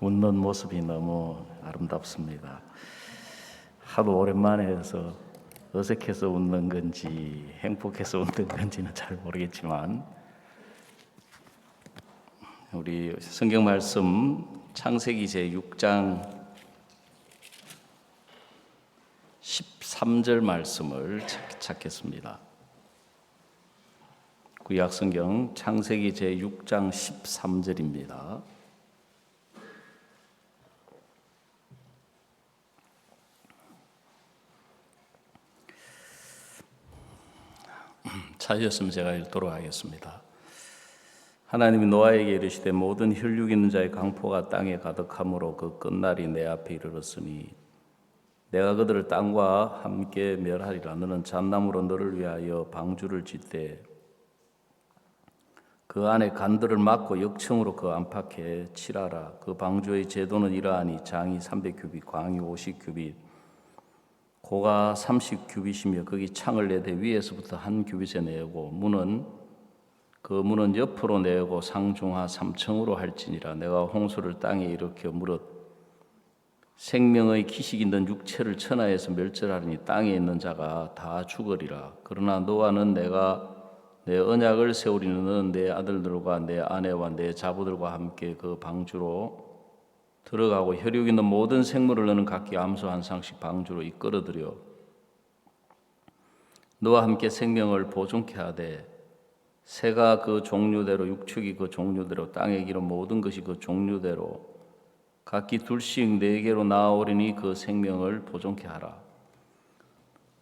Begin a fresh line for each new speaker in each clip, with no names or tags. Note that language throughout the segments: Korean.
웃는 모습이 너무 아름답습니다. 하도 오랜만에 해서 어색해서 웃는 건지 행복해서 웃는 건지는 잘 모르겠지만, 우리 성경 말씀 창세기 제6장 13절 말씀을 찾겠습니다. 구약 성경 창세기 제6장 13절입니다. 찾으셨으면 제가 읽도록 하겠습니다. 하나님이 노아에게 이르시되 모든 혈육 있는 자의 강포가 땅에 가득함으로 그 끝날이 내 앞에 이르렀으니 내가 그들을 땅과 함께 멸하리라. 너는 잣나무로 너를 위하여 방주를 짓되 그 안에 간들을 막고 역청으로 그 안팎에 칠하라. 그 방주의 제도는 이러하니 장이 300규빗, 광이 50규빗, 고가 30규빗이며 거기 창을 내되 위에서부터 한 규빗에 내고 그 문은 옆으로 내고 상중하 3층으로 할지니라. 내가 홍수를 땅에 일으켜 무릇 생명의 기식 있는 육체를 천하에서 멸절하리니 땅에 있는 자가 다 죽으리라. 그러나 노아는 내가 내 언약을 세우리는 너는 내 아들들과 내 아내와 내 자부들과 함께 그 방주로 들어가고 혈육 있는 모든 생물을 너는 각기 암소 한 쌍씩 방주로 이끌어들여 너와 함께 생명을 보존케 하되 새가 그 종류대로 육축이 그 종류대로 땅에 기는 모든 것이 그 종류대로 각기 둘씩 네개로 나아오리니 그 생명을 보존케 하라.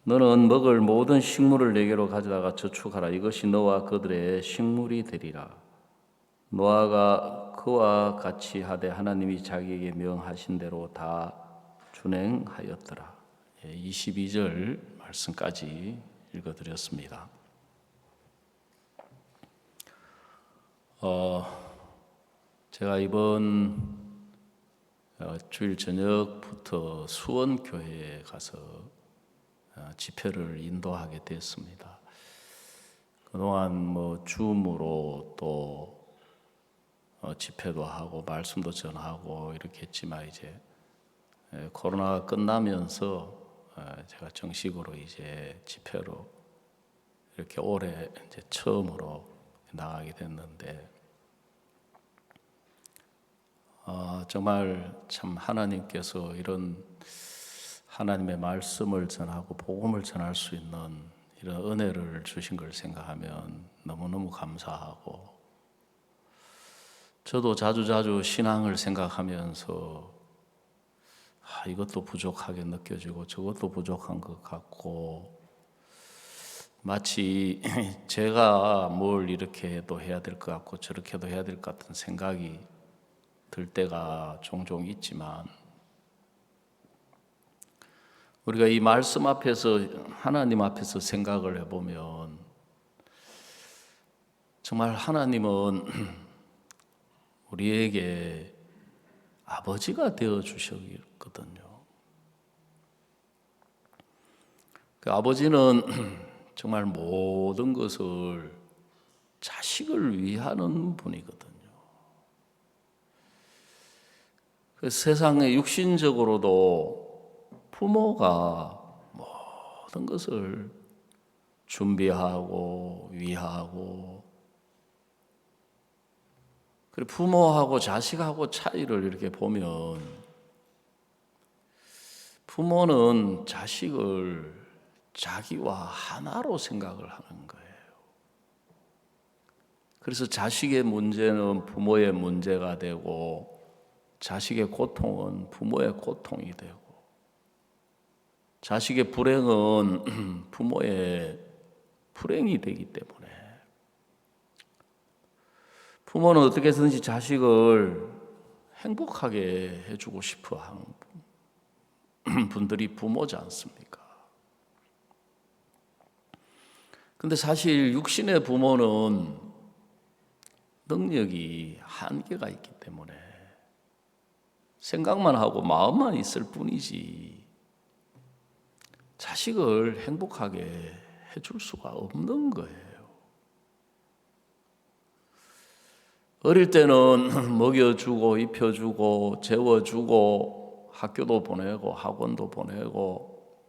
너는 먹을 모든 식물을 네개로 가져다가 저축하라. 이것이 너와 그들의 식물이 되리라. 노아가 그와 같이 하되 하나님이 자기에게 명하신 대로 다 준행하였더라. 22절 말씀까지 읽어드렸습니다. 제가 이번 주일 저녁부터 수원교회에 가서 집회를 인도하게 됐습니다. 그동안 줌으로 또 집회도 하고 말씀도 전하고 이렇게 했지만 이제 코로나가 끝나면서 제가 정식으로 이제 집회로 이렇게 올해 이제 처음으로 나가게 됐는데 정말 참 하나님께서 이런 하나님의 말씀을 전하고 복음을 전할 수 있는 이런 은혜를 주신 걸 생각하면 너무너무 감사하고, 저도 자주자주 신앙을 생각하면서 이것도 부족하게 느껴지고 저것도 부족한 것 같고, 마치 제가 뭘 이렇게 해도 해야 될 것 같고 저렇게도 해야 될 것 같은 생각이 들 때가 종종 있지만, 우리가 이 말씀 앞에서 하나님 앞에서 생각을 해보면 정말 하나님은 우리에게 아버지가 되어 주셨거든요. 그 아버지는 정말 모든 것을 자식을 위하는 분이거든요. 그 세상에 육신적으로도 부모가 모든 것을 준비하고 위하고, 그리고 부모하고 자식하고 차이를 이렇게 보면 부모는 자식을 자기와 하나로 생각을 하는 거예요. 그래서 자식의 문제는 부모의 문제가 되고 자식의 고통은 부모의 고통이 되고 자식의 불행은 부모의 불행이 되기 때문에 부모는 어떻게 해서든지 자식을 행복하게 해주고 싶어 하는 분들이 부모지 않습니까? 근데 사실 육신의 부모는 능력이 한계가 있기 때문에 생각만 하고 마음만 있을 뿐이지 자식을 행복하게 해줄 수가 없는 거예요. 어릴 때는 먹여주고 입혀주고 재워주고 학교도 보내고 학원도 보내고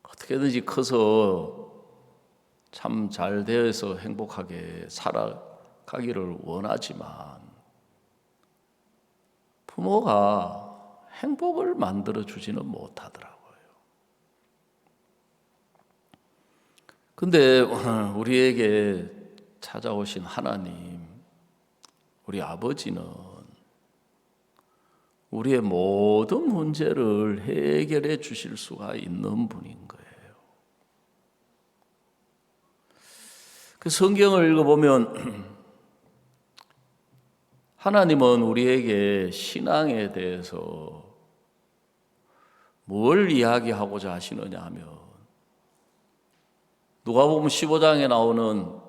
어떻게든지 커서 참 잘 되어서 행복하게 살아가기를 원하지만 부모가 행복을 만들어주지는 못하더라고요. 근데 우리에게 찾아오신 하나님, 우리 아버지는 우리의 모든 문제를 해결해 주실 수가 있는 분인 거예요. 그 성경을 읽어보면 하나님은 우리에게 신앙에 대해서 뭘 이야기하고자 하시느냐 하면 누가복음 15장에 나오는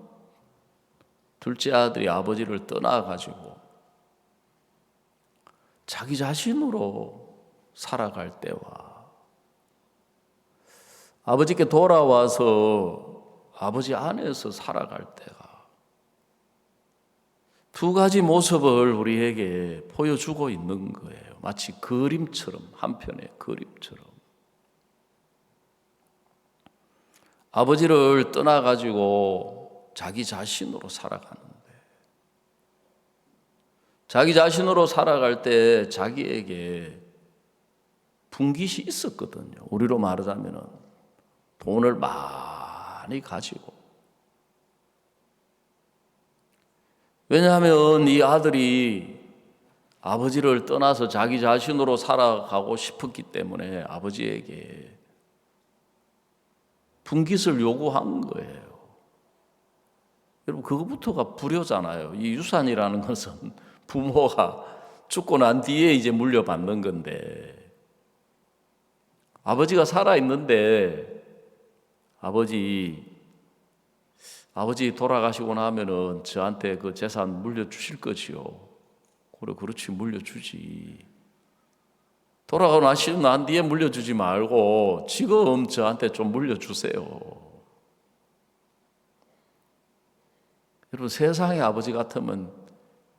둘째 아들이 아버지를 떠나가지고 자기 자신으로 살아갈 때와 아버지께 돌아와서 아버지 안에서 살아갈 때가 두 가지 모습을 우리에게 보여주고 있는 거예요. 마치 그림처럼, 한 편의 그림처럼. 아버지를 떠나가지고 자기 자신으로 살아가는데 자기 자신으로 살아갈 때 자기에게 분깃이 있었거든요. 우리로 말하자면 돈을 많이 가지고. 왜냐하면 이 아들이 아버지를 떠나서 자기 자신으로 살아가고 싶었기 때문에 아버지에게 분깃을 요구한 거예요. 여러분, 그것부터가 불효잖아요. 이 유산이라는 것은 부모가 죽고 난 뒤에 이제 물려받는 건데, 아버지가 살아있는데, 아버지 돌아가시고 나면은 저한테 그 재산 물려주실 거지요. 그래, 그렇지, 물려주지. 돌아가고 난 뒤에 물려주지 말고 지금 저한테 좀 물려주세요. 여러분, 세상의 아버지 같으면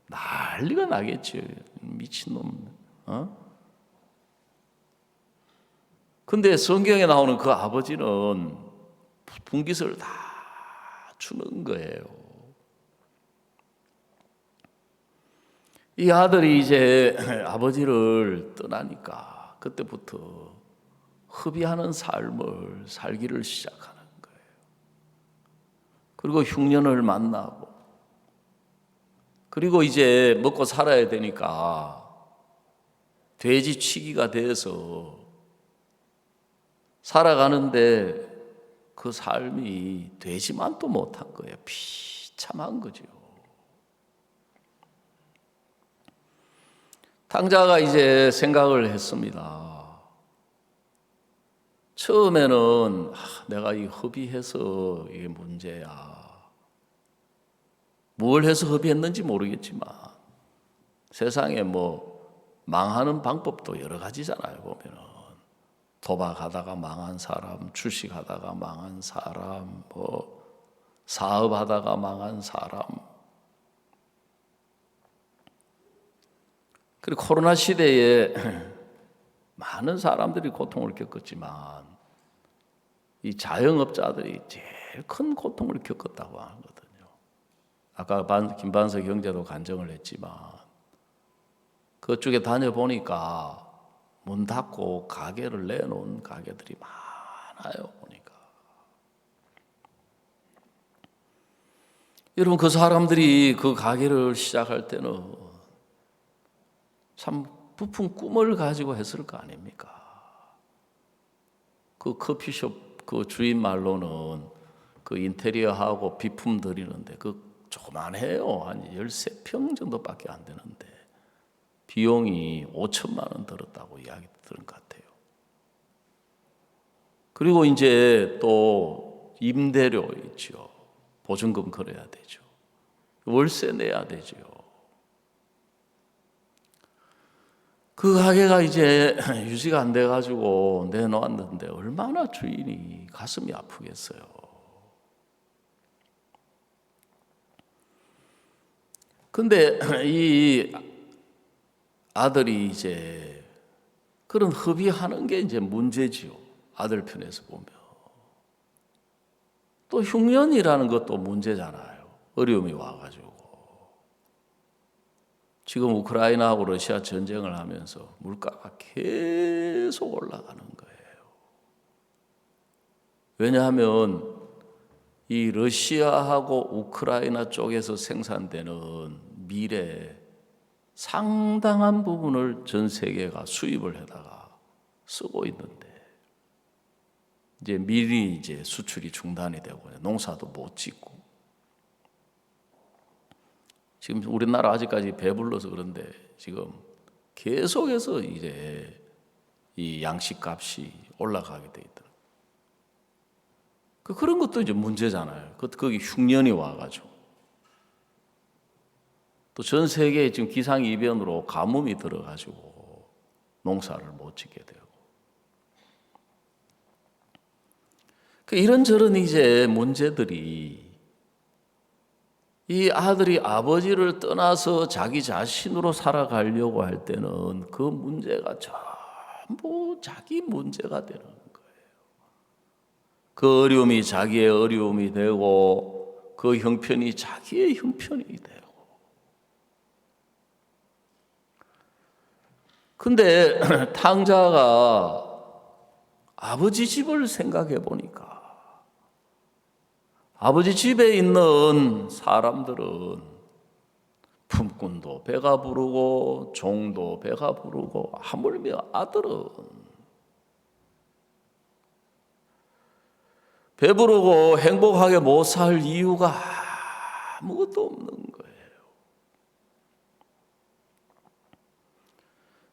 난리가 나겠죠. 미친놈. 근데 성경에 나오는 그 아버지는 분깃을 다 주는 거예요. 이 아들이 이제 아버지를 떠나니까 그때부터 허비하는 삶을 살기를 시작하는 거예요. 그리고 흉년을 만나고, 그리고 이제 먹고 살아야 되니까 돼지치기가 돼서 살아가는데 그 삶이 되지만도 못한 거예요. 비참한 거죠. 탕자가 이제 생각을 했습니다. 처음에는 내가 이 허비해서 이게 문제야. 뭘 해서 허비했는지 모르겠지만 세상에 뭐 망하는 방법도 여러 가지잖아요. 보면은 도박하다가 망한 사람, 주식하다가 망한 사람, 뭐 사업하다가 망한 사람. 그리고 코로나 시대에 많은 사람들이 고통을 겪었지만 이 자영업자들이 제일 큰 고통을 겪었다고 하거든요. 아까 김반석 형제도 간증을 했지만 그쪽에 다녀보니까 문 닫고 가게를 내놓은 가게들이 많아요. 보니까 여러분, 그 사람들이 그 가게를 시작할 때는 참 부푼 꿈을 가지고 했을 거 아닙니까? 그 커피숍 그 주인 말로는 그 인테리어하고 비품 드리는데 그 조그만해요. 한 13평 정도밖에 안 되는데 비용이 5천만 원 들었다고 이야기 들은 것 같아요. 그리고 이제 또 임대료 있죠. 보증금 걸어야 되죠. 월세 내야 되죠. 그 가게가 이제 유지가 안 돼가지고 내놓았는데 얼마나 주인이 가슴이 아프겠어요. 근데 이 아들이 이제 그런 hợp의하는 게 이제 문제지요. 아들 편에서 보면. 또 흉년이라는 것도 문제잖아요. 어려움이 와가지고. 지금 우크라이나하고 러시아 전쟁을 하면서 물가가 계속 올라가는 거예요. 왜냐하면 이 러시아하고 우크라이나 쪽에서 생산되는 밀의 상당한 부분을 전 세계가 수입을 해다가 쓰고 있는데 이제 밀이 이제 수출이 중단이 되고 농사도 못 짓고 지금 우리나라 아직까지 배불러서 그런데 지금 계속해서 이제 이 양식값이 올라가게 돼 있더라고요. 그런 것도 이제 문제잖아요. 거기 흉년이 와가지고 또 전 세계에 지금 기상이변으로 가뭄이 들어가지고 농사를 못 짓게 되고 이런저런 이제 문제들이 이 아들이 아버지를 떠나서 자기 자신으로 살아가려고 할 때는 그 문제가 전부 자기 문제가 되는 거예요. 그 어려움이 자기의 어려움이 되고 그 형편이 자기의 형편이 되고 근데 탕자가 아버지 집을 생각해 보니까 아버지 집에 있는 사람들은 품꾼도 배가 부르고 종도 배가 부르고 하물며 아들은 배부르고 행복하게 못 살 이유가 아무것도 없는 거예요.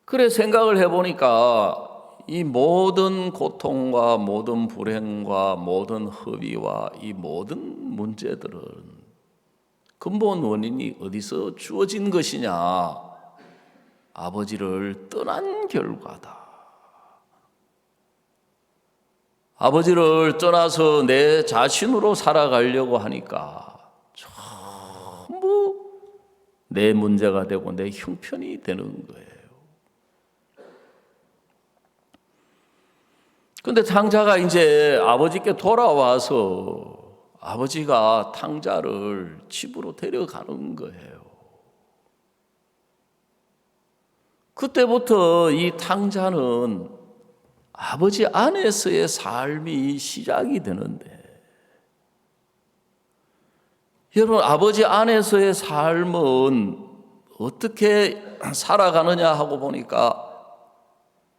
그래 생각을 해보니까 이 모든 고통과 모든 불행과 모든 허위와 이 모든 문제들은 근본 원인이 어디서 주어진 것이냐? 아버지를 떠난 결과다. 아버지를 떠나서 내 자신으로 살아가려고 하니까 전부 내 문제가 되고 내 형편이 되는 거예요. 근데 탕자가 이제 아버지께 돌아와서 아버지가 탕자를 집으로 데려가는 거예요. 그때부터 이 탕자는 아버지 안에서의 삶이 시작이 되는데 여러분 아버지 안에서의 삶은 어떻게 살아가느냐 하고 보니까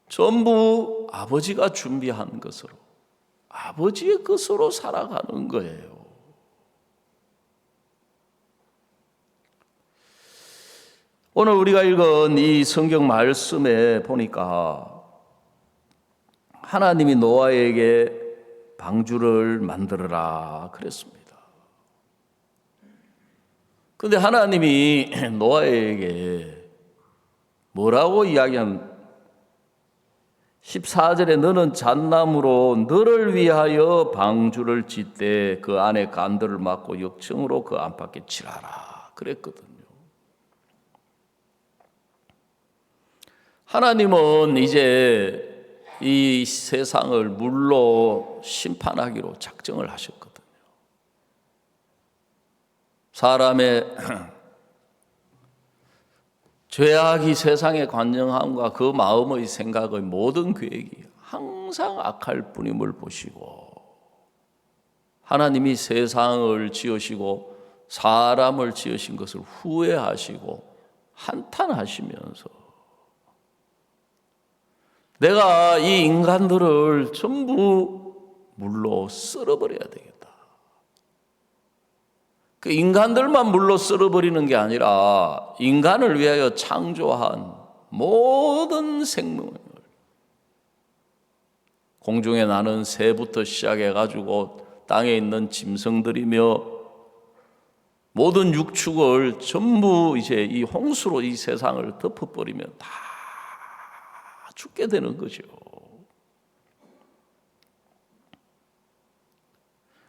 전부 아버지가 준비한 것으로 아버지의 것으로 살아가는 거예요. 오늘 우리가 읽은 이 성경 말씀에 보니까 하나님이 노아에게 방주를 만들어라 그랬습니다. 그런데 하나님이 노아에게 뭐라고 이야기한 14절에 너는 잣나무로 너를 위하여 방주를 짓되 그 안에 간들을 막고 역청으로 그 안팎에 칠하라 그랬거든요. 하나님은 이제 이 세상을 물로 심판하기로 작정을 하셨거든요. 사람의 죄악이 세상에 관영함과 그 마음의 생각의 모든 계획이 항상 악할 뿐임을 보시고 하나님이 세상을 지으시고 사람을 지으신 것을 후회하시고 한탄하시면서 내가 이 인간들을 전부 물로 썰어버려야 되겠다. 그 인간들만 물로 썰어버리는 게 아니라 인간을 위하여 창조한 모든 생명을 공중에 나는 새부터 시작해가지고 땅에 있는 짐승들이며 모든 육축을 전부 이제 이 홍수로 이 세상을 덮어버리면 다 죽게 되는 거죠.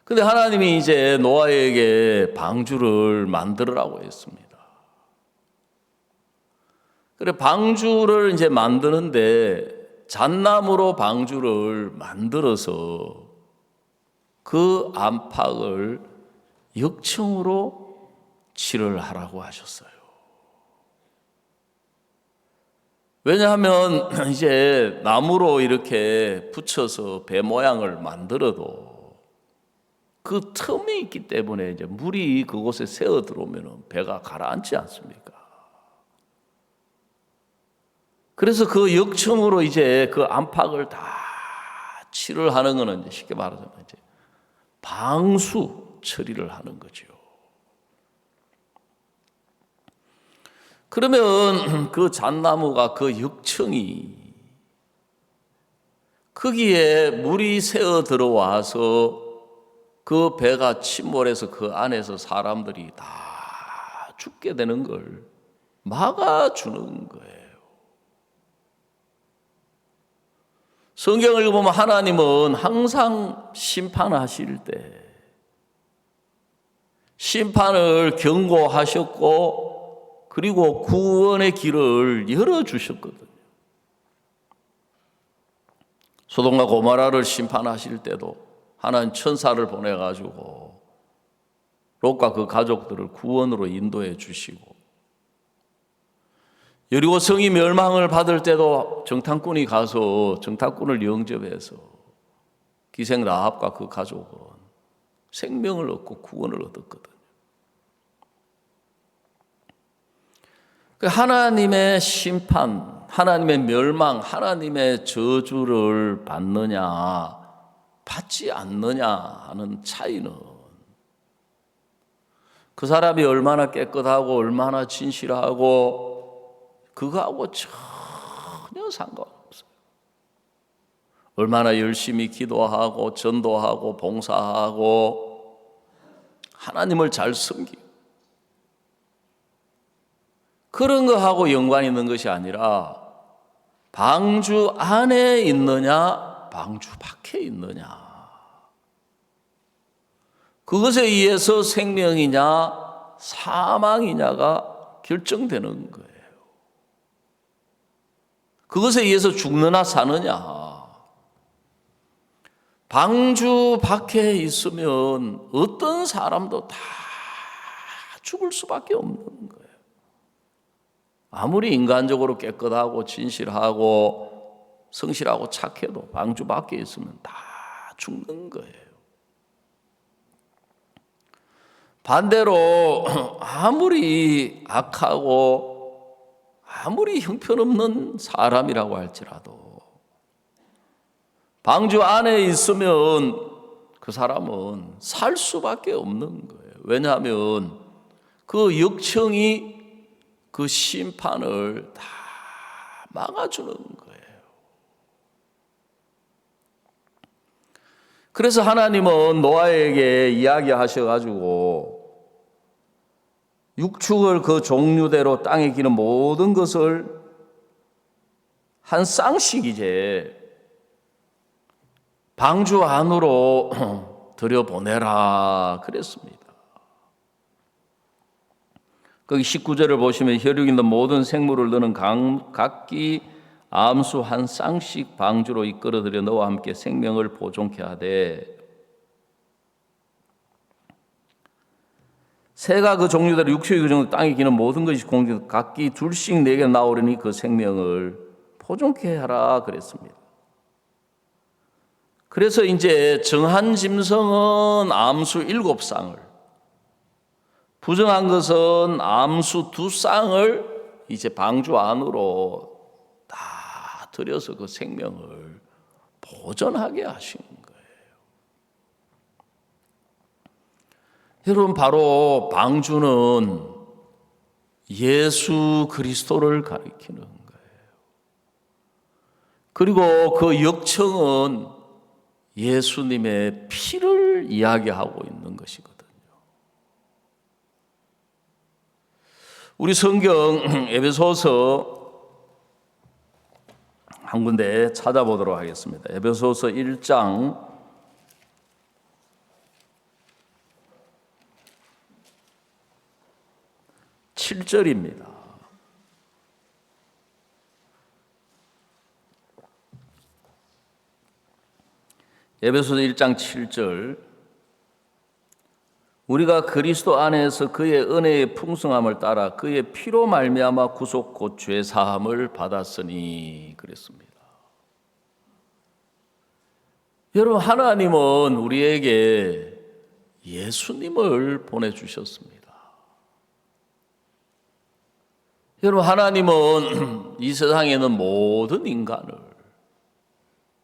근데 하나님이 이제 노아에게 방주를 만들으라고 했습니다. 그래 방주를 이제 만드는데 잣나무로 방주를 만들어서 그 안팎을 역청으로 칠을 하라고 하셨어요. 왜냐하면 이제 나무로 이렇게 붙여서 배 모양을 만들어도 그 틈이 있기 때문에 이제 물이 그곳에 새어 들어오면 배가 가라앉지 않습니까? 그래서 그 역청으로 이제 그 안팎을 다 칠을 하는 것은 이제 쉽게 말하자면 이제 방수 처리를 하는 거죠. 그러면 그 잣나무가 그 역청이 거기에 물이 새어 들어와서 그 배가 침몰해서 그 안에서 사람들이 다 죽게 되는 걸 막아주는 거예요. 성경을 읽어보면 하나님은 항상 심판하실 때 심판을 경고하셨고 그리고 구원의 길을 열어주셨거든요. 소돔과 고모라를 심판하실 때도 하나님 천사를 보내가지고 롯과 그 가족들을 구원으로 인도해 주시고 여리고 성이 멸망을 받을 때도 정탐꾼이 가서 정탐꾼을 영접해서 기생 라합과 그 가족은 생명을 얻고 구원을 얻었거든요. 하나님의 심판, 하나님의 멸망, 하나님의 저주를 받느냐 받지 않느냐 하는 차이는 그 사람이 얼마나 깨끗하고 얼마나 진실하고 그거하고 전혀 상관없어요. 얼마나 열심히 기도하고 전도하고 봉사하고 하나님을 잘 섬기고 그런 거하고 연관이 있는 것이 아니라 방주 안에 있느냐 방주 밖에 있느냐 그것에 의해서 생명이냐 사망이냐가 결정되는 거예요. 그것에 의해서 죽느냐 사느냐. 방주 밖에 있으면 어떤 사람도 다 죽을 수밖에 없는 거예요. 아무리 인간적으로 깨끗하고 진실하고 성실하고 착해도 방주 밖에 있으면 다 죽는 거예요. 반대로 아무리 악하고 아무리 형편없는 사람이라고 할지라도 방주 안에 있으면 그 사람은 살 수밖에 없는 거예요. 왜냐하면 그 역청이 그 심판을 다 막아주는 거예요. 그래서 하나님은 노아에게 이야기하셔가지고 육축을 그 종류대로 땅에 기는 모든 것을 한 쌍씩 이제 방주 안으로 들여보내라 그랬습니다. 거기 19절을 보시면 혈육 있는 모든 생물을 너는 각기 암수 한 쌍씩 방주로 이끌어들여 너와 함께 생명을 보존케 하되 새가 그 종류대로 육축이 그 종류 땅에 기는 모든 것이 공중 각기 둘씩 내게 나오려니 그 생명을 보존케 하라 그랬습니다. 그래서 이제 정한 짐승은 암수 7쌍을 부정한 것은 암수 2쌍을 이제 방주 안으로 다 들여서 그 생명을 보존하게 하신 거예요. 여러분 바로 방주는 예수 그리스도를 가리키는 거예요. 그리고 그 역청은 예수님의 피를 이야기하고 있는 것이거든요. 우리 성경 에베소서 한 군데 찾아보도록 하겠습니다. 에베소서 1장 7절입니다. 에베소서 1장 7절 우리가 그리스도 안에서 그의 은혜의 풍성함을 따라 그의 피로 말미암아 구속 곧 죄 사함을 받았으니 그랬습니다. 여러분, 하나님은 우리에게 예수님을 보내주셨습니다. 여러분, 하나님은 이 세상에 있는 모든 인간을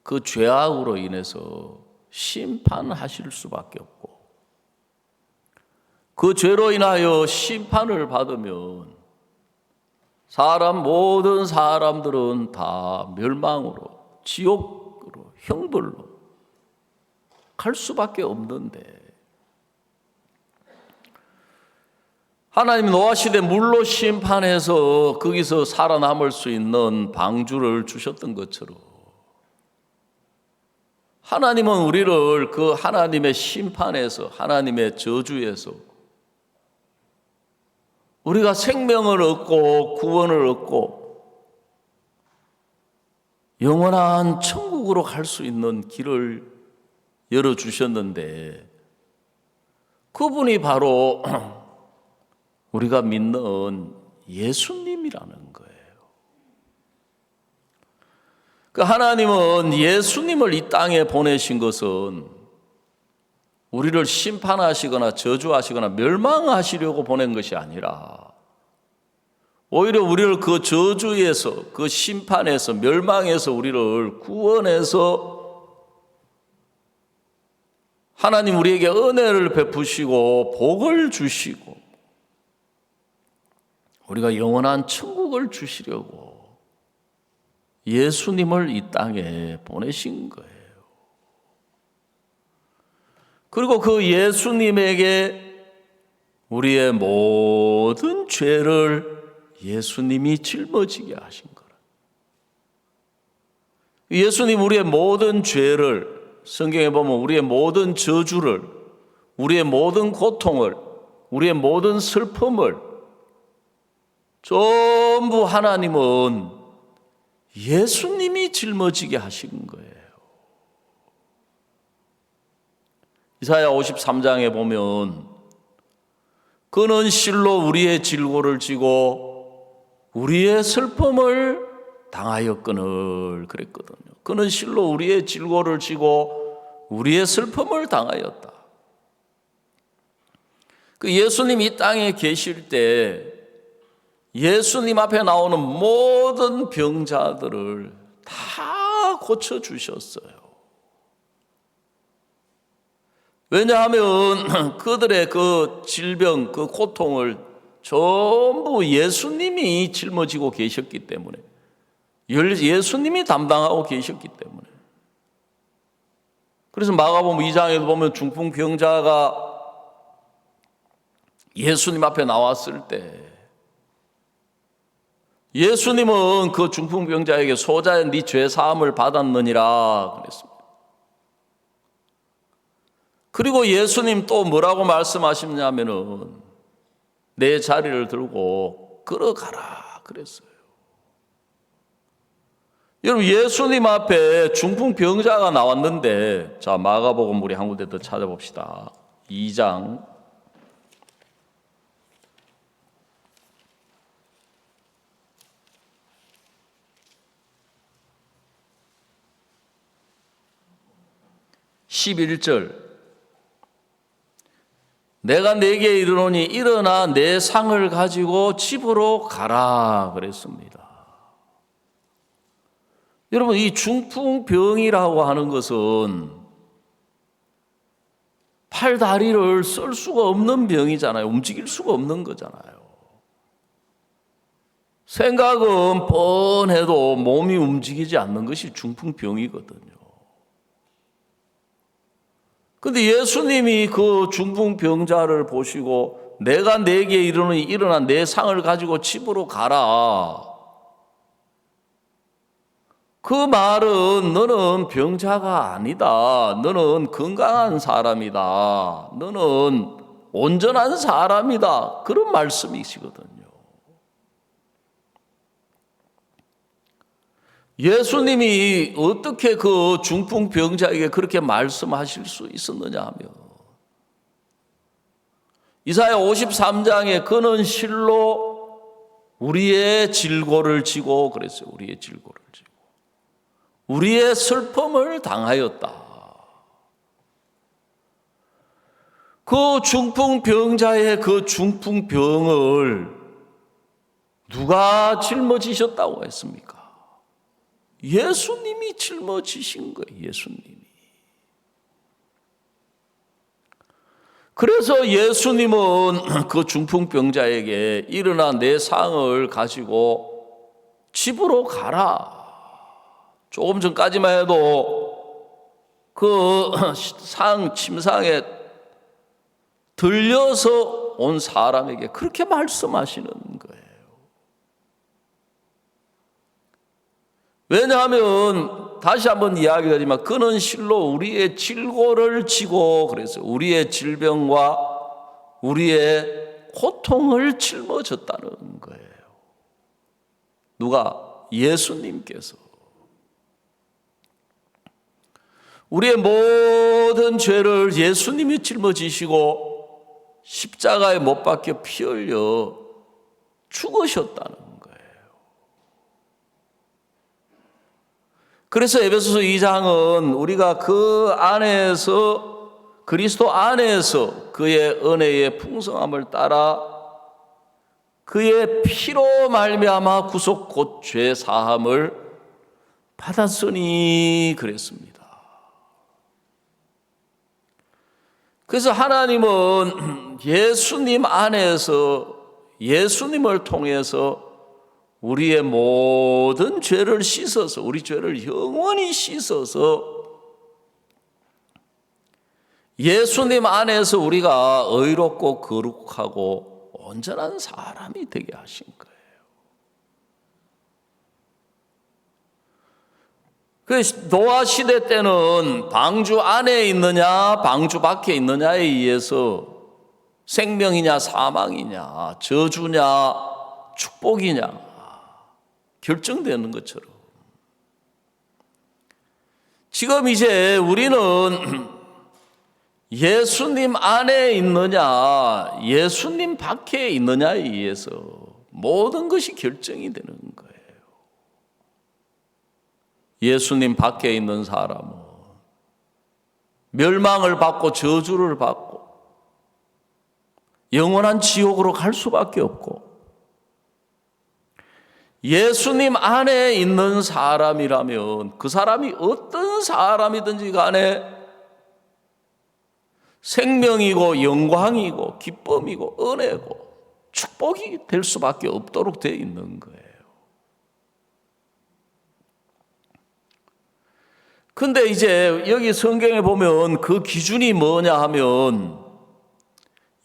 그 죄악으로 인해서 심판하실 수밖에 없고, 그 죄로 인하여 심판을 받으면 모든 사람들은 다 멸망으로, 지옥으로, 형벌로 갈 수밖에 없는데, 하나님 노아 시대 물로 심판해서 거기서 살아남을 수 있는 방주를 주셨던 것처럼 하나님은 우리를 그 하나님의 심판에서, 하나님의 저주에서 우리가 생명을 얻고 구원을 얻고 영원한 천국으로 갈 수 있는 길을 열어주셨는데, 그분이 바로 우리가 믿는 예수님이라는 거예요. 그 하나님은 예수님을 이 땅에 보내신 것은 우리를 심판하시거나 저주하시거나 멸망하시려고 보낸 것이 아니라 오히려 우리를 그 저주에서, 그 심판에서, 멸망에서 우리를 구원해서 하나님 우리에게 은혜를 베푸시고 복을 주시고 우리가 영원한 천국을 주시려고 예수님을 이 땅에 보내신 거예요. 그리고 그 예수님에게 우리의 모든 죄를 예수님이 짊어지게 하신 거라. 예수님 우리의 모든 죄를, 성경에 보면 우리의 모든 저주를, 우리의 모든 고통을, 우리의 모든 슬픔을 전부 하나님은 예수님이 짊어지게 하신 거예요. 이사야 53장에 보면 그는 실로 우리의 질고를 지고 우리의 슬픔을 당하였거늘 그랬거든요. 그는 실로 우리의 질고를 지고 우리의 슬픔을 당하였다. 그 예수님 이 땅에 계실 때 예수님 앞에 나오는 모든 병자들을 다 고쳐주셨어요. 왜냐하면 그들의 그 질병, 그 고통을 전부 예수님이 짊어지고 계셨기 때문에, 예수님이 담당하고 계셨기 때문에. 그래서 마가복음 2장에도 보면 중풍병자가 예수님 앞에 나왔을 때 예수님은 그 중풍병자에게 소자야 네 죄 사함을 받았느니라 그랬습니다. 그리고 예수님 또 뭐라고 말씀하셨냐면은 내 자리를 들고 걸어가라 그랬어요. 여러분, 예수님 앞에 중풍병자가 나왔는데, 자, 마가복음 우리 한 군데 더 찾아봅시다. 2장 11절 내가 네게 이르노니 일어나 내 상을 가지고 집으로 가라 그랬습니다. 여러분, 이 중풍병이라고 하는 것은 팔 다리를 쓸 수가 없는 병이잖아요. 움직일 수가 없는 거잖아요. 생각은 뻔해도 몸이 움직이지 않는 것이 중풍병이거든요. 근데 예수님이 그 중풍병자를 보시고 내가 네게 이르노니 일어나 내 상을 가지고 집으로 가라. 그 말은 너는 병자가 아니다. 너는 건강한 사람이다. 너는 온전한 사람이다. 그런 말씀이시거든요. 예수님이 어떻게 그 중풍병자에게 그렇게 말씀하실 수 있었느냐 하면, 이사야 53장에 그는 실로 우리의 질고를 지고 그랬어요. 우리의 질고를 지고 우리의 슬픔을 당하였다. 그 중풍병자의 그 중풍병을 누가 짊어지셨다고 했습니까? 예수님이 짊어지신 거예요. 예수님이. 그래서 예수님은 그 중풍병자에게 일어나 내 상을 가지고 집으로 가라. 조금 전까지만 해도 그 침상에 들려서 온 사람에게 그렇게 말씀하시는 거예요. 왜냐하면 다시 한번 이야기하지만 그는 실로 우리의 질고를 지고 그랬어요. 우리의 질병과 우리의 고통을 짊어졌다는 거예요. 누가? 예수님께서. 우리의 모든 죄를 예수님이 짊어지시고 십자가에 못 박혀 피 흘려 죽으셨다는 거예요. 그래서 에베소서 2장은 우리가 그 안에서, 그리스도 안에서 그의 은혜의 풍성함을 따라 그의 피로 말미암아 구속 곧 죄 사함을 받았으니 그랬습니다. 그래서 하나님은 예수님 안에서, 예수님을 통해서 우리의 모든 죄를 씻어서, 우리 죄를 영원히 씻어서 예수님 안에서 우리가 의롭고 거룩하고 온전한 사람이 되게 하신 거예요. 그 노아 시대 때는 방주 안에 있느냐 방주 밖에 있느냐에 의해서 생명이냐 사망이냐 저주냐 축복이냐 결정되는 것처럼, 지금 이제 우리는 예수님 안에 있느냐 예수님 밖에 있느냐에 의해서 모든 것이 결정이 되는 거예요. 예수님 밖에 있는 사람은 멸망을 받고 저주를 받고 영원한 지옥으로 갈 수밖에 없고, 예수님 안에 있는 사람이라면 그 사람이 어떤 사람이든지 간에 생명이고 영광이고 기쁨이고 은혜고 축복이 될 수밖에 없도록 되어 있는 거예요. 근데 이제 여기 성경에 보면 그 기준이 뭐냐 하면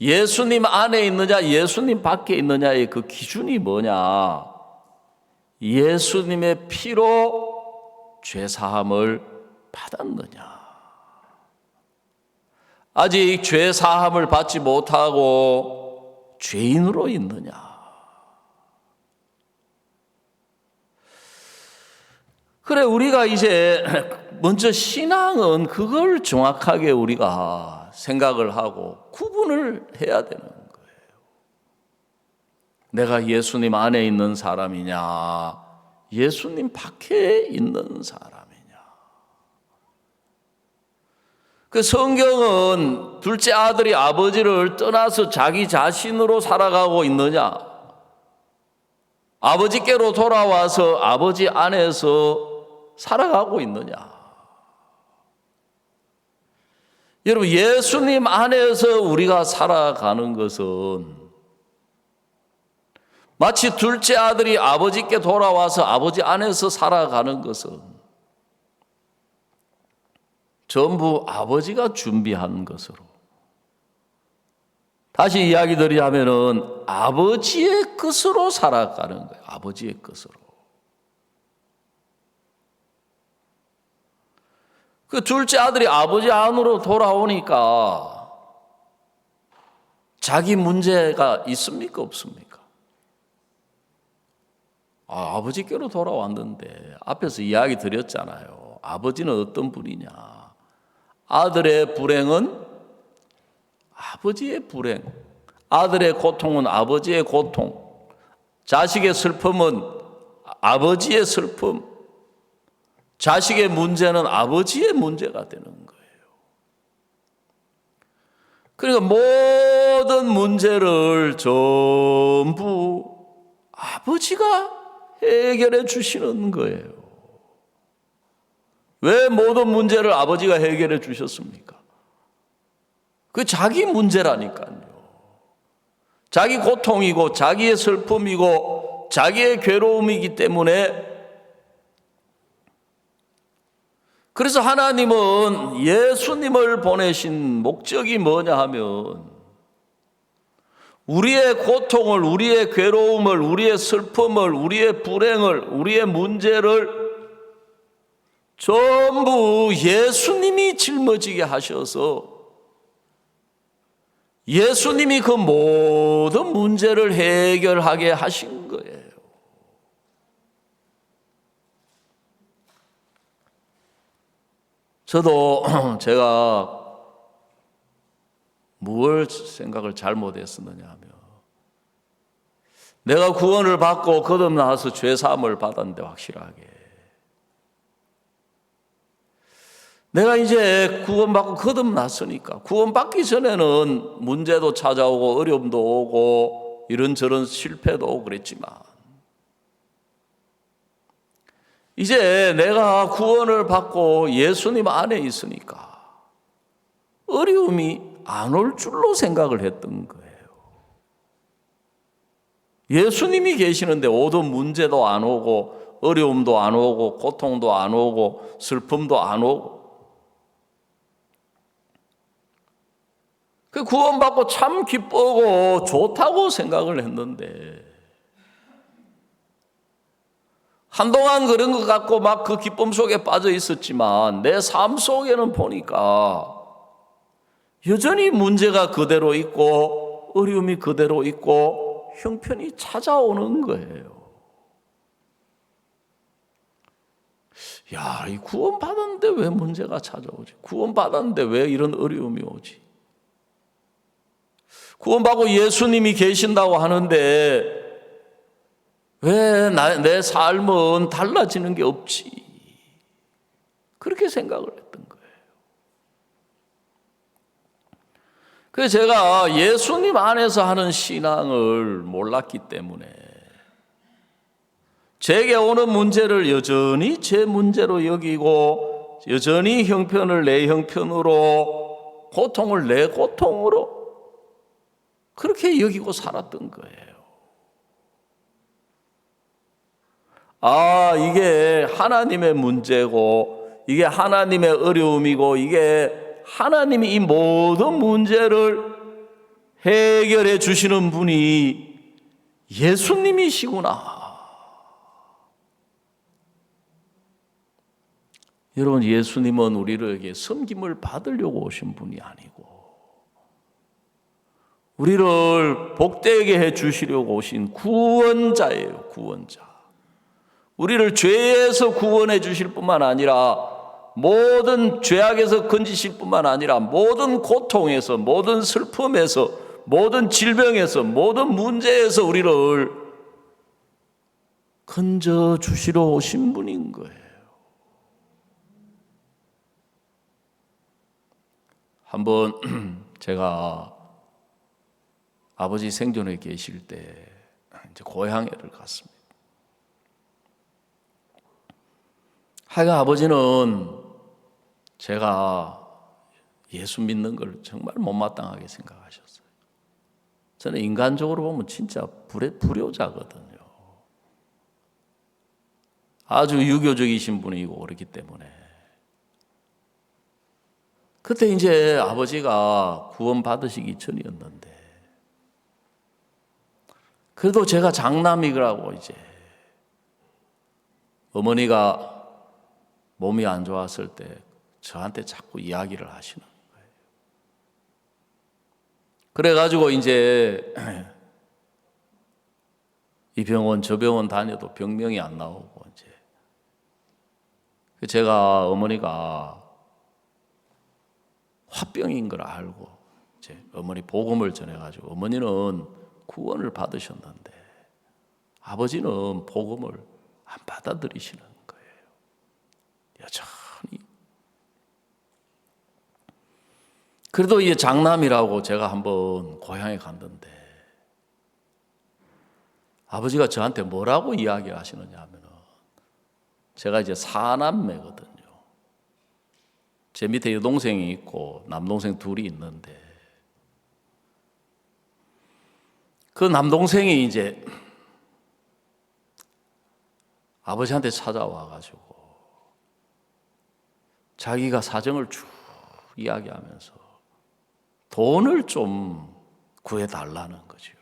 예수님 안에 있느냐 예수님 밖에 있느냐의 그 기준이 뭐냐, 예수님의 피로 죄사함을 받았느냐, 아직 죄사함을 받지 못하고 죄인으로 있느냐. 그래, 우리가 이제 먼저 신앙은 그걸 정확하게 우리가 생각을 하고 구분을 해야 되는 거예요. 내가 예수님 안에 있는 사람이냐 예수님 밖에 있는 사람이냐. 그 성경은 둘째 아들이 아버지를 떠나서 자기 자신으로 살아가고 있느냐, 아버지께로 돌아와서 아버지 안에서 살아가고 있느냐. 여러분, 예수님 안에서 우리가 살아가는 것은 마치 둘째 아들이 아버지께 돌아와서 아버지 안에서 살아가는 것은 전부 아버지가 준비한 것으로, 다시 이야기 드리자면은 아버지의 것으로 살아가는 거예요. 아버지의 것으로. 그 둘째 아들이 아버지 안으로 돌아오니까 자기 문제가 있습니까? 없습니까? 아버지께로 돌아왔는데 앞에서 이야기 드렸잖아요. 아버지는 어떤 분이냐? 아들의 불행은 아버지의 불행, 아들의 고통은 아버지의 고통, 자식의 슬픔은 아버지의 슬픔, 자식의 문제는 아버지의 문제가 되는 거예요. 그러니까 모든 문제를 전부 아버지가 해결해 주시는 거예요. 왜 모든 문제를 아버지가 해결해 주셨습니까? 그 자기 문제라니까요. 자기 고통이고 자기의 슬픔이고 자기의 괴로움이기 때문에, 그래서 하나님은 예수님을 보내신 목적이 뭐냐 하면 우리의 고통을, 우리의 괴로움을, 우리의 슬픔을, 우리의 불행을, 우리의 문제를 전부 예수님이 짊어지게 하셔서 예수님이 그 모든 문제를 해결하게 하신 거예요. 저도 제가 뭘 생각을 잘못했었느냐 하면, 내가 구원을 받고 거듭나서 죄사함을 받았는데 확실하게 내가 이제 구원받고 거듭났으니까, 구원받기 전에는 문제도 찾아오고 어려움도 오고 이런저런 실패도 오고 그랬지만, 이제 내가 구원을 받고 예수님 안에 있으니까 어려움이 안 올 줄로 생각을 했던 거예요. 예수님이 계시는데 모든 문제도 안 오고 어려움도 안 오고 고통도 안 오고 슬픔도 안 오고, 그 구원받고 참 기쁘고 좋다고 생각을 했는데, 한동안 그런 것 같고 막 그 기쁨 속에 빠져 있었지만 내 삶 속에는 보니까 여전히 문제가 그대로 있고 어려움이 그대로 있고 형편이 찾아오는 거예요. 야, 이 구원 받았는데 왜 문제가 찾아오지? 구원 받았는데 왜 이런 어려움이 오지? 구원 받고 예수님이 계신다고 하는데 왜 내 삶은 달라지는 게 없지? 그렇게 생각을 했던 거예요. 그래서 제가 예수님 안에서 하는 신앙을 몰랐기 때문에 제게 오는 문제를 여전히 제 문제로 여기고, 여전히 형편을 내 형편으로, 고통을 내 고통으로 그렇게 여기고 살았던 거예요. 이게 하나님의 문제고, 이게 하나님의 어려움이고, 이게 하나님이 이 모든 문제를 해결해 주시는 분이 예수님이시구나. 여러분, 예수님은 우리에게 섬김을 받으려고 오신 분이 아니고 우리를 복되게 해 주시려고 오신 구원자예요. 구원자. 우리를 죄에서 구원해 주실 뿐만 아니라 모든 죄악에서 건지실 뿐만 아니라 모든 고통에서, 모든 슬픔에서, 모든 질병에서, 모든 문제에서 우리를 건져 주시러 오신 분인 거예요. 한번 제가 아버지 생전에 계실 때 이제 고향에를 갔습니다. 하여간 아버지는 제가 예수 믿는 걸 정말 못마땅하게 생각하셨어요. 저는 인간적으로 보면 진짜 불효자거든요. 아주 유교적이신 분이고 그렇기 때문에. 그때 이제 아버지가 구원 받으시기 전이었는데, 그래도 제가 장남이라고 이제 어머니가 몸이 안 좋았을 때 저한테 자꾸 이야기를 하시는 거예요. 그래가지고 이제 이 병원 저 병원 다녀도 병명이 안 나오고 이제 제가 어머니가 화병인 걸 알고 이제 어머니 복음을 전해가지고 어머니는 구원을 받으셨는데 아버지는 복음을 안 받아들이시는 거예요. 여전히. 그래도 이 장남이라고 제가 한번 고향에 갔는데 아버지가 저한테 뭐라고 이야기하시느냐 하면은 제가 이제 사남매거든요. 제 밑에 여동생이 있고 남동생 둘이 있는데 그 남동생이 이제 아버지한테 찾아와가지고 자기가 사정을 쭉 이야기하면서 돈을 좀 구해달라는 거죠.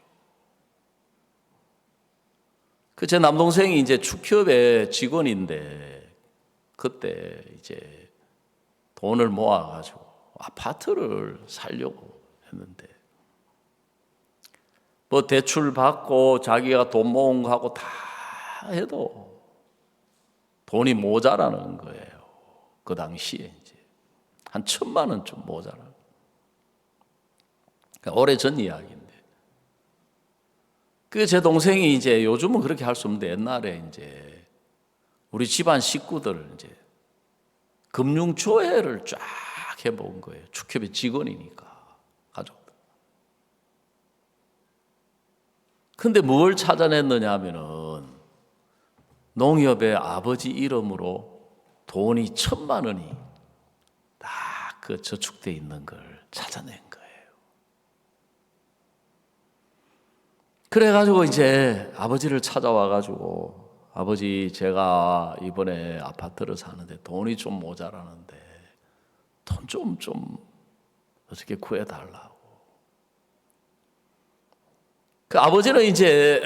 그 제 남동생이 이제 축협의 직원인데 그때 이제 돈을 모아가지고 아파트를 살려고 했는데 뭐 대출 받고 자기가 돈 모은 거 하고 다 해도 돈이 모자라는 거예요. 그 당시에 이제 한 1,000만 원 좀 모자라. 그러니까 오래전 이야기인데. 그 제 동생이 이제 요즘은 그렇게 할 수 없는데 옛날에 이제 우리 집안 식구들 이제 금융조회를 쫙 해본 거예요. 축협의 직원이니까 가족들. 근데 뭘 찾아냈느냐 하면은 농협의 아버지 이름으로 돈이 1,000만 원이 다 그 저축돼 있는 걸 찾아낸 거예요. 그래가지고 이제 아버지를 찾아와가지고 아버지 제가 이번에 아파트를 사는데 돈이 좀 모자라는데 돈 좀 어떻게 구해달라고. 그 아버지는 이제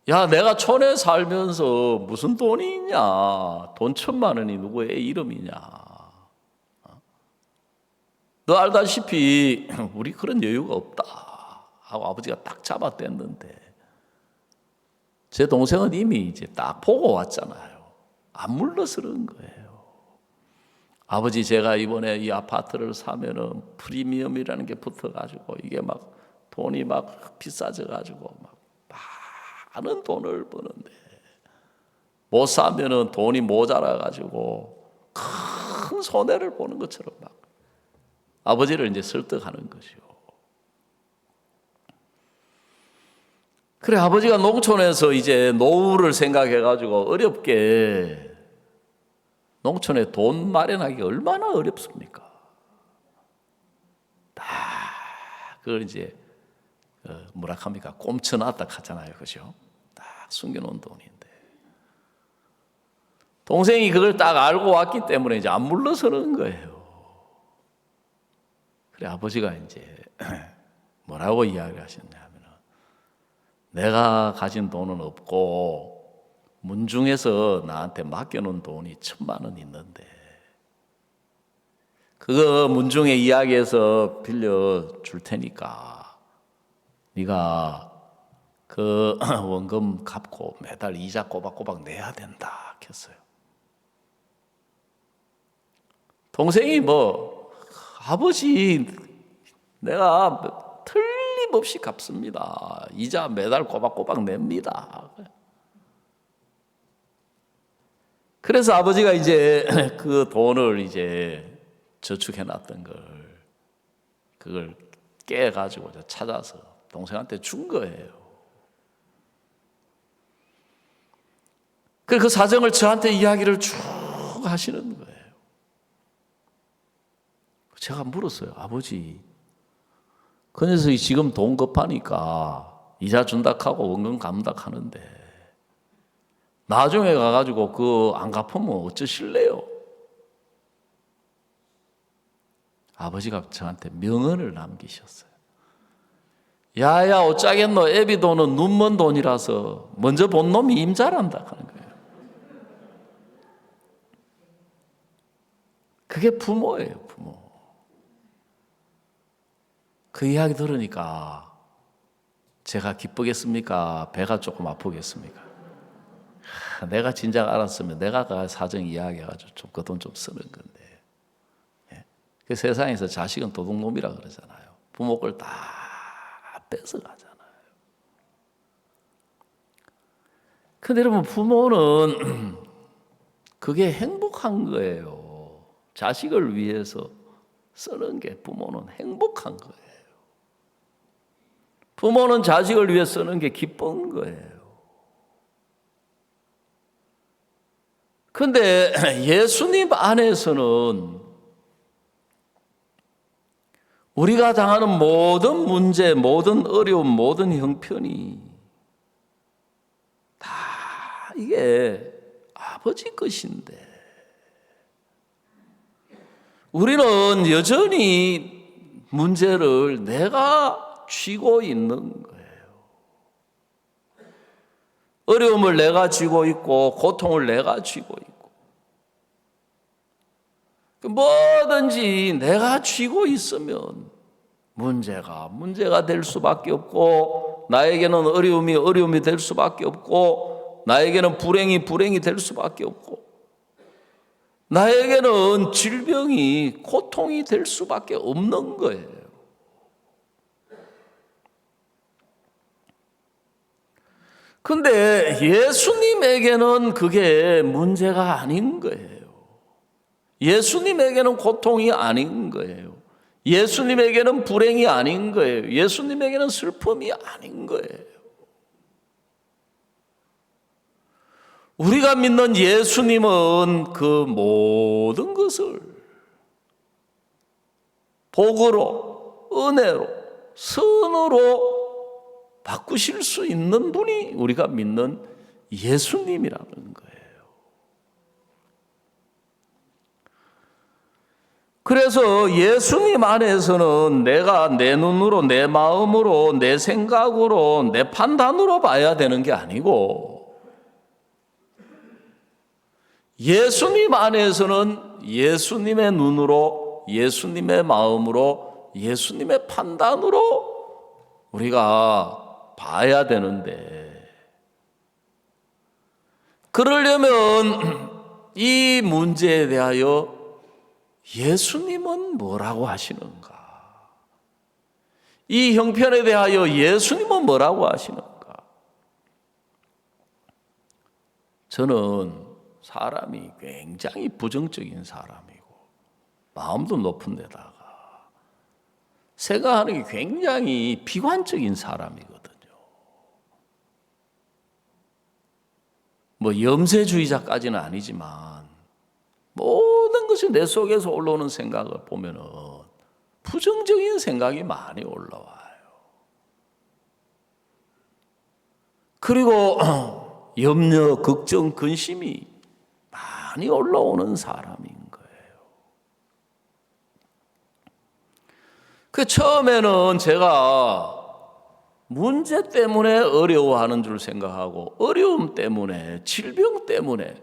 야 내가 촌에 살면서 무슨 돈이 있냐. 돈 1,000만 원이 누구의 이름이냐. 너 알다시피 우리 그런 여유가 없다 하고 아버지가 딱 잡아댔는데 제 동생은 이미 이제 딱 보고 왔잖아요. 안 물러서는 거예요. 아버지 제가 이번에 이 아파트를 사면은 프리미엄이라는 게 붙어가지고 이게 막 돈이 막 비싸져가지고 막 많은 돈을 버는데 못 사면은 돈이 모자라가지고 큰 손해를 보는 것처럼 막 아버지를 이제 설득하는 것이요. 그래 아버지가 농촌에서 이제 노후를 생각해가지고 어렵게 농촌에 돈 마련하기 얼마나 어렵습니까? 다 그걸 이제 뭐라 합니까? 꼼쳐놨다 하잖아요, 그죠? 딱 숨겨놓은 돈인데 동생이 그걸 딱 알고 왔기 때문에 이제 안 물러서는 거예요. 그래 아버지가 이제 뭐라고 이야기를 하셨냐 하면은 내가 가진 돈은 없고 문중에서 나한테 맡겨놓은 돈이 1,000만 원 있는데 그거 문중의 이야기에서 빌려줄 테니까 네가 그 원금 갚고 매달 이자 꼬박꼬박 내야 된다 했어요. 동생이 아버지 내가 틀림없이 갚습니다. 이자 매달 꼬박꼬박 냅니다. 그래서 아버지가 이제 그 돈을 이제 저축해놨던 그걸 깨가지고 찾아서 동생한테 준 거예요. 그 사정을 저한테 이야기를 쭉 하시는 거예요. 제가 물었어요. 아버지, 그 녀석이 지금 돈 급하니까 이자 준다하고 원금 감닥하는데 나중에 가가지고 그거 안 갚으면 어쩌실래요? 아버지가 저한테 명언을 남기셨어요. 야야 어쩌겠노 애비 돈은 눈먼 돈이라서 먼저 본 놈이 임자란다 하는 거예요. 그게 부모예요, 부모. 그 이야기 들으니까 제가 기쁘겠습니까? 배가 조금 아프겠습니까? 내가 진작 알았으면 내가 그 사정 이야기해가지고 좀 그 돈 좀 쓰는 건데. 예? 그 세상에서 자식은 도둑놈이라 그러잖아요. 부모 걸 다 뺏어가잖아요. 근데 여러분, 부모는 그게 행복한 거예요. 자식을 위해서 쓰는 게 부모는 행복한 거예요. 부모는 자식을 위해 쓰는 게 기쁜 거예요. 근데 예수님 안에서는 우리가 당하는 모든 문제, 모든 어려움, 모든 형편이 다 이게 아버지 것인데 우리는 여전히 문제를 내가 쥐고 있는 거예요. 어려움을 내가 쥐고 있고 고통을 내가 쥐고 있고 뭐든지 내가 쥐고 있으면 문제가 될 수밖에 없고 나에게는 어려움이 될 수밖에 없고 나에게는 불행이 될 수밖에 없고 나에게는 질병이 고통이 될 수밖에 없는 거예요. 근데 예수님에게는 그게 문제가 아닌 거예요. 예수님에게는 고통이 아닌 거예요. 예수님에게는 불행이 아닌 거예요. 예수님에게는 슬픔이 아닌 거예요. 우리가 믿는 예수님은 그 모든 것을 복으로, 은혜로, 선으로 바꾸실 수 있는 분이 우리가 믿는 예수님이라는 거예요. 그래서 예수님 안에서는 내가 내 눈으로, 내 마음으로, 내 생각으로, 내 판단으로 봐야 되는 게 아니고 예수님 안에서는 예수님의 눈으로, 예수님의 마음으로, 예수님의 판단으로 우리가 봐야 되는데 그러려면 이 문제에 대하여 예수님은 뭐라고 하시는가? 이 형편에 대하여 예수님은 뭐라고 하시는가? 저는 사람이 굉장히 부정적인 사람이고 마음도 높은 데다가 생각하는 게 굉장히 비관적인 사람이거든요. 뭐 염세주의자까지는 아니지만 모든 것이 내 속에서 올라오는 생각을 보면은 부정적인 생각이 많이 올라와요. 그리고 염려, 걱정, 근심이 많이 올라오는 사람인 거예요. 그 처음에는 제가 문제 때문에 어려워하는 줄 생각하고 어려움 때문에, 질병 때문에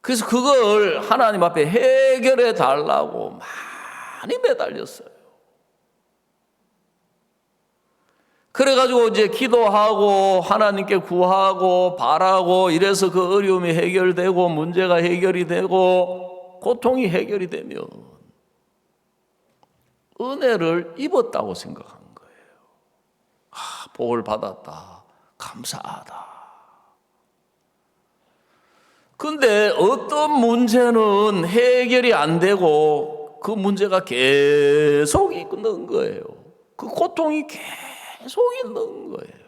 그래서 그걸 하나님 앞에 해결해 달라고 많이 매달렸어요. 그래가지고 이제 기도하고 하나님께 구하고 바라고 이래서 그 어려움이 해결되고 문제가 해결이 되고 고통이 해결이 되면 은혜를 입었다고 생각한 거예요. 복을 받았다. 감사하다. 근데 어떤 문제는 해결이 안 되고 그 문제가 계속 있는 거예요. 그 고통이 계속 있는 거예요.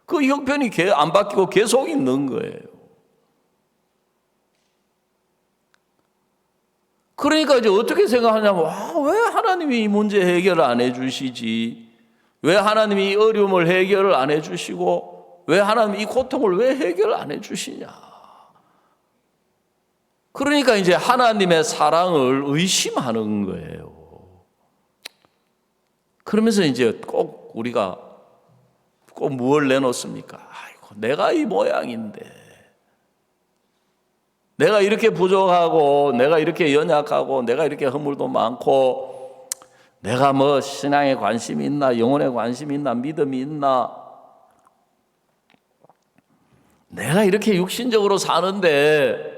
그 형편이 안 바뀌고 계속 있는 거예요. 그러니까 이제 어떻게 생각하냐면 왜 하나님이 이 문제 해결을 안 해주시지? 왜 하나님이 이 어려움을 해결을 안 해주시고 왜 하나님이 이 고통을 왜 해결을 안 해주시냐? 그러니까 이제 하나님의 사랑을 의심하는 거예요. 그러면서 이제 꼭 우리가 꼭 무엇을 내놓습니까? 아이고, 내가 이 모양인데, 내가 이렇게 부족하고, 내가 이렇게 연약하고, 내가 이렇게 허물도 많고, 내가 뭐 신앙에 관심이 있나, 영혼에 관심이 있나, 믿음이 있나. 내가 이렇게 육신적으로 사는데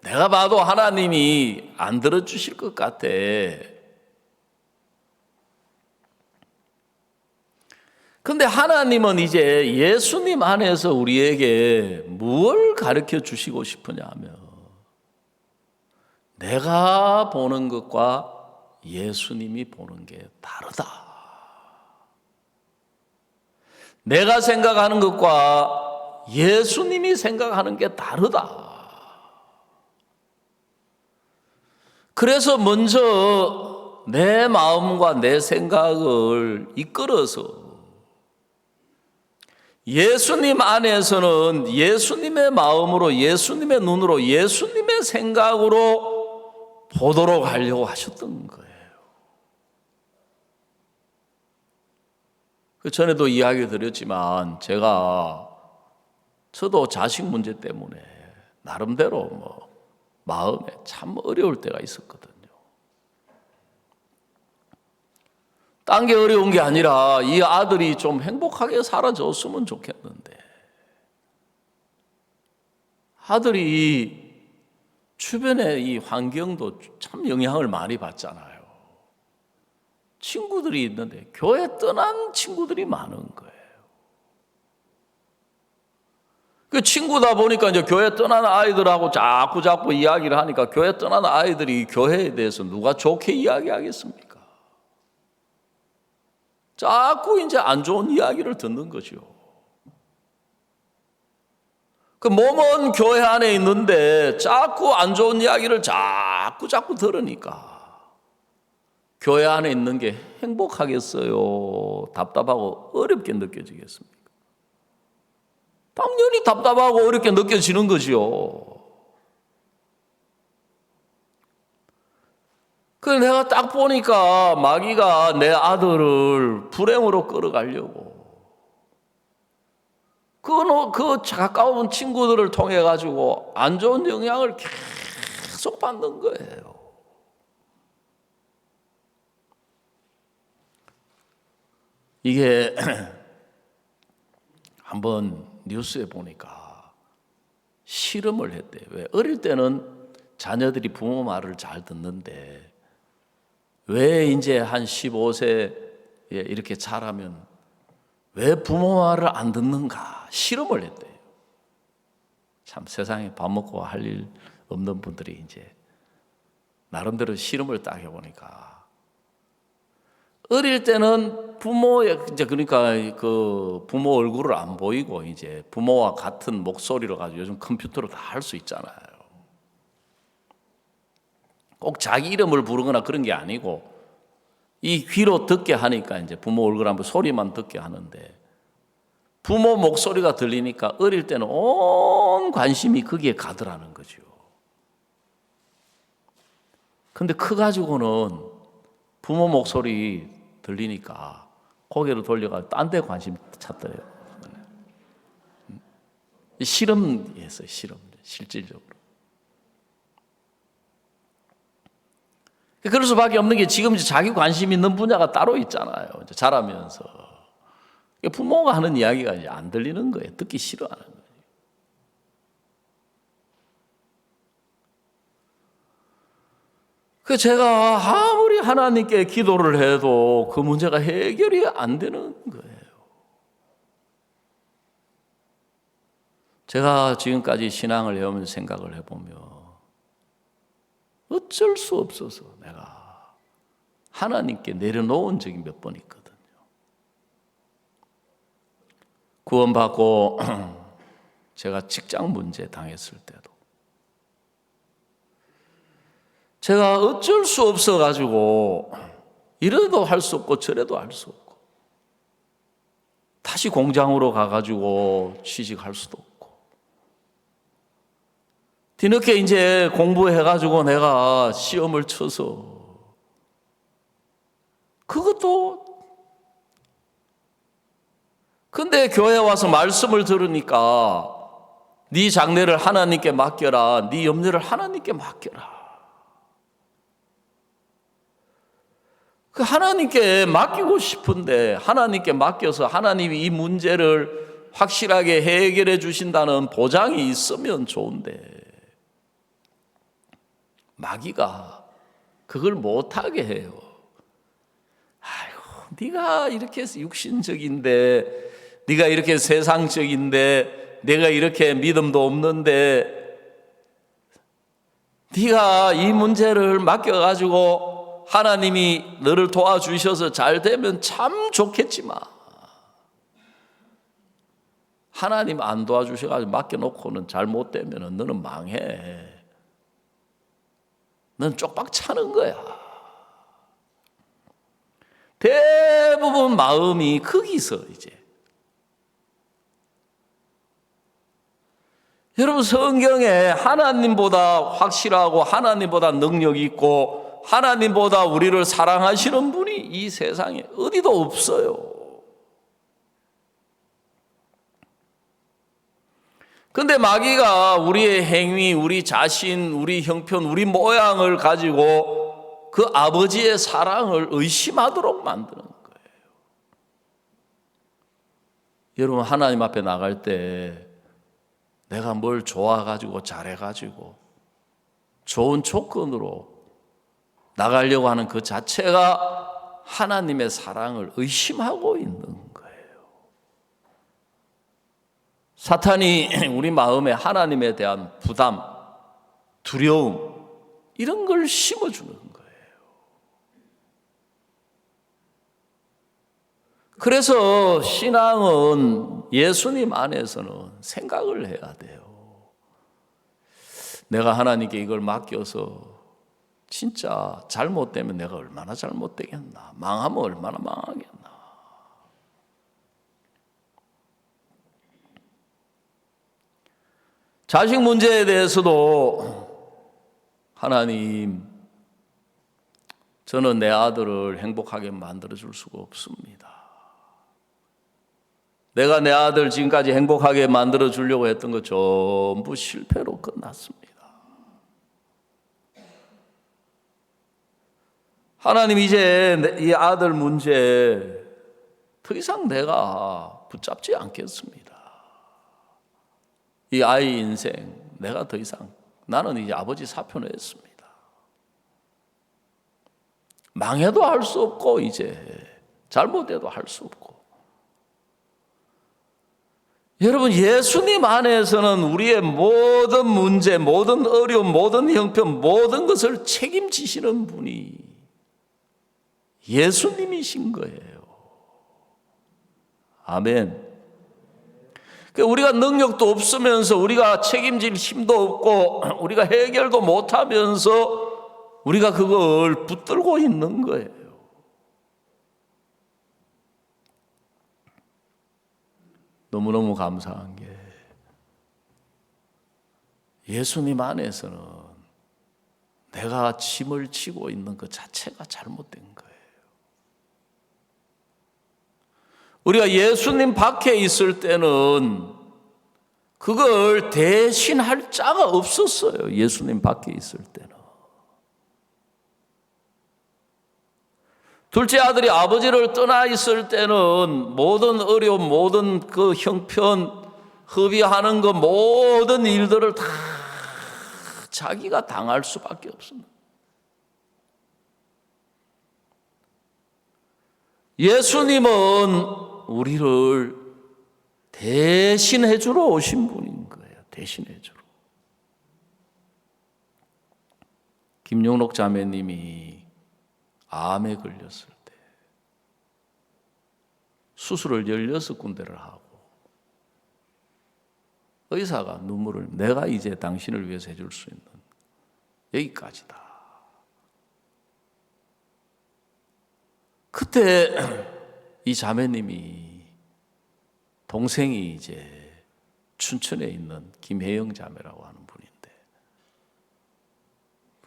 내가 봐도 하나님이 안 들어주실 것 같아. 근데 하나님은 이제 예수님 안에서 우리에게 뭘 가르쳐 주시고 싶으냐 하면, 내가 보는 것과 예수님이 보는 게 다르다. 내가 생각하는 것과 예수님이 생각하는 게 다르다. 그래서 먼저 내 마음과 내 생각을 이끌어서 예수님 안에서는 예수님의 마음으로, 예수님의 눈으로, 예수님의 생각으로 보도록 하려고 하셨던 거예요. 그 전에도 이야기 드렸지만 저도 자식 문제 때문에 나름대로 마음에 참 어려울 때가 있었거든요. 딴 게 어려운 게 아니라 이 아들이 좀 행복하게 살아줬으면 좋겠는데, 아들이 주변의 이 환경도 참 영향을 많이 받잖아요. 친구들이 있는데 교회 떠난 친구들이 많은 거예요. 그 친구다 보니까 이제 교회 떠난 아이들하고 자꾸 이야기를 하니까, 교회 떠난 아이들이 교회에 대해서 누가 좋게 이야기하겠습니까? 자꾸 이제 안 좋은 이야기를 듣는 거죠. 그 몸은 교회 안에 있는데 자꾸 안 좋은 이야기를 자꾸 들으니까 교회 안에 있는 게 행복하겠어요? 답답하고 어렵게 느껴지겠습니까? 당연히 답답하고 어렵게 느껴지는 거죠. 그래서 내가 딱 보니까 마귀가 내 아들을 불행으로 끌어가려고 그 가까운 친구들을 통해 가지고 안 좋은 영향을 계속 받는 거예요. 이게 한번 뉴스에 보니까 실험을 했대요. 왜? 어릴 때는 자녀들이 부모 말을 잘 듣는데 왜 이제 한 15세에 이렇게 자라면 왜 부모 말을 안 듣는가 실험을 했대요. 참 세상에 밥 먹고 할 일 없는 분들이 이제 나름대로 실험을 딱 해보니까, 어릴 때는 이제 그러니까 그 부모 얼굴을 안 보이고 이제 부모와 같은 목소리로 가지고 요즘 컴퓨터로 다 할 수 있잖아요. 꼭 자기 이름을 부르거나 그런 게 아니고 이 귀로 듣게 하니까 이제 부모 얼굴 한번 소리만 듣게 하는데, 부모 목소리가 들리니까 어릴 때는 온 관심이 거기에 가더라는 거죠. 근데 커가지고는 부모 목소리 들리니까 고개를 돌려가 딴 데 관심 찾더래요. 실험이었어요. 실질적으로. 그럴 수밖에 없는 게, 지금 자기 관심 있는 분야가 따로 있잖아요. 이제 자라면서 부모가 하는 이야기가 이제 안 들리는 거예요. 듣기 싫어하는 거예요. 그 제가 아무리 하나님께 기도를 해도 그 문제가 해결이 안 되는 거예요. 제가 지금까지 신앙을 해오면서 생각을 해보면 어쩔 수 없어서 내가 하나님께 내려놓은 적이 몇 번 있거든요. 구원받고 제가 직장 문제 당했을 때도 제가 어쩔 수 없어가지고 이래도 할 수 없고 저래도 할 수 없고 다시 공장으로 가가지고 취직할 수도 없고, 뒤늦게 이제 공부해가지고 내가 시험을 쳐서 그것도, 근데 교회 와서 말씀을 들으니까 네 장래를 하나님께 맡겨라, 네 염려를 하나님께 맡겨라. 그 하나님께 맡기고 싶은데 하나님께 맡겨서 하나님이 이 문제를 확실하게 해결해 주신다는 보장이 있으면 좋은데 마귀가 그걸 못하게 해요. 아이고, 네가 이렇게 육신적인데, 네가 이렇게 세상적인데, 내가 이렇게 믿음도 없는데 네가 이 문제를 맡겨가지고 하나님이 너를 도와주셔서 잘 되면 참 좋겠지만 하나님 안 도와주셔가지고 맡겨놓고는 잘못되면 너는 망해. 넌 쪽박 차는 거야. 대부분 마음이 거기서 이제. 여러분, 성경에 하나님보다 확실하고 하나님보다 능력 있고 하나님보다 우리를 사랑하시는 분이 이 세상에 어디도 없어요. 근데 마귀가 우리의 행위, 우리 자신, 우리 형편, 우리 모양을 가지고 그 아버지의 사랑을 의심하도록 만드는 거예요. 여러분, 하나님 앞에 나갈 때 내가 뭘 좋아가지고 잘해가지고 좋은 조건으로 나가려고 하는 그 자체가 하나님의 사랑을 의심하고 있는 거예요. 사탄이 우리 마음에 하나님에 대한 부담, 두려움 이런 걸 심어주는 거예요. 그래서 신앙은 예수님 안에서는 생각을 해야 돼요. 내가 하나님께 이걸 맡겨서 진짜 잘못되면 내가 얼마나 잘못되겠나, 망하면 얼마나 망하겠나. 자식 문제에 대해서도 하나님, 저는 내 아들을 행복하게 만들어줄 수가 없습니다. 내가 내 아들 지금까지 행복하게 만들어주려고 했던 거 전부 실패로 끝났습니다. 하나님, 이제 이 아들 문제 더 이상 내가 붙잡지 않겠습니다. 이 아이 인생 내가 더 이상, 나는 이제 아버지 사표를 했습니다. 망해도 할 수 없고 이제 잘못해도 할 수 없고. 여러분, 예수님 안에서는 우리의 모든 문제, 모든 어려움, 모든 형편, 모든 것을 책임지시는 분이 예수님이신 거예요. 아멘. 우리가 능력도 없으면서 우리가 책임질 힘도 없고 우리가 해결도 못하면서 우리가 그걸 붙들고 있는 거예요. 너무너무 감사한 게 예수님 안에서는 내가 짐을 지고 있는 그 자체가 잘못된 거예요. 우리가 예수님 밖에 있을 때는 그걸 대신할 자가 없었어요. 예수님 밖에 있을 때는. 둘째 아들이 아버지를 떠나 있을 때는 모든 어려움, 모든 그 형편, 허비하는 그 모든 일들을 다 자기가 당할 수밖에 없습니다. 예수님은 우리를 대신해 주러 오신 분인 거예요. 대신해 주러. 김용록 자매님이 암에 걸렸을 때 수술을 16군데를 하고 의사가 눈물을, 내가 이제 당신을 위해서 해줄 수 있는 여기까지다. 그때 이 자매님이, 동생이 이제 춘천에 있는 김혜영 자매라고 하는 분인데,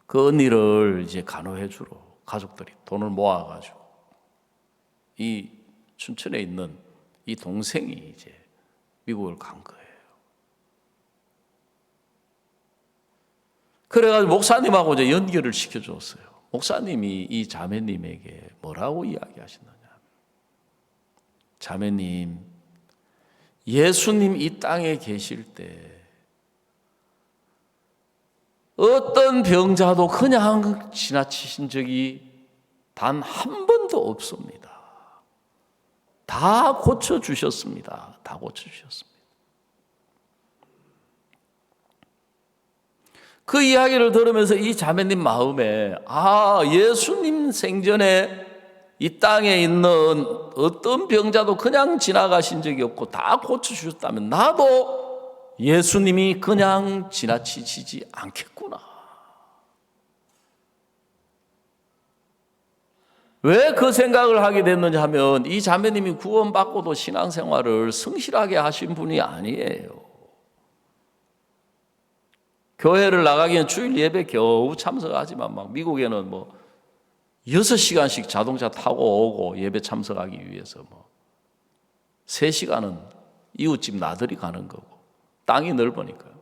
그 언니를 이제 간호해 주러 가족들이 돈을 모아가지고 이 춘천에 있는 이 동생이 이제 미국을 간 거예요. 그래가지고 목사님하고 이제 연결을 시켜줬어요. 목사님이 이 자매님에게 뭐라고 이야기하시느냐. 자매님, 예수님 이 땅에 계실 때 어떤 병자도 그냥 지나치신 적이 단 한 번도 없습니다. 다 고쳐주셨습니다. 다 고쳐주셨습니다. 그 이야기를 들으면서 이 자매님 마음에 예수님 생전에 이 땅에 있는 어떤 병자도 그냥 지나가신 적이 없고 다 고쳐주셨다면 나도 예수님이 그냥 지나치지 않겠구나. 왜 그 생각을 하게 됐느냐 하면 이 자매님이 구원받고도 신앙생활을 성실하게 하신 분이 아니에요. 교회를 나가기엔 주일 예배 겨우 참석하지만 막 미국에는 6시간씩 자동차 타고 오고 예배 참석하기 위해서 3시간은 이웃집 나들이 가는 거고 땅이 넓으니까요.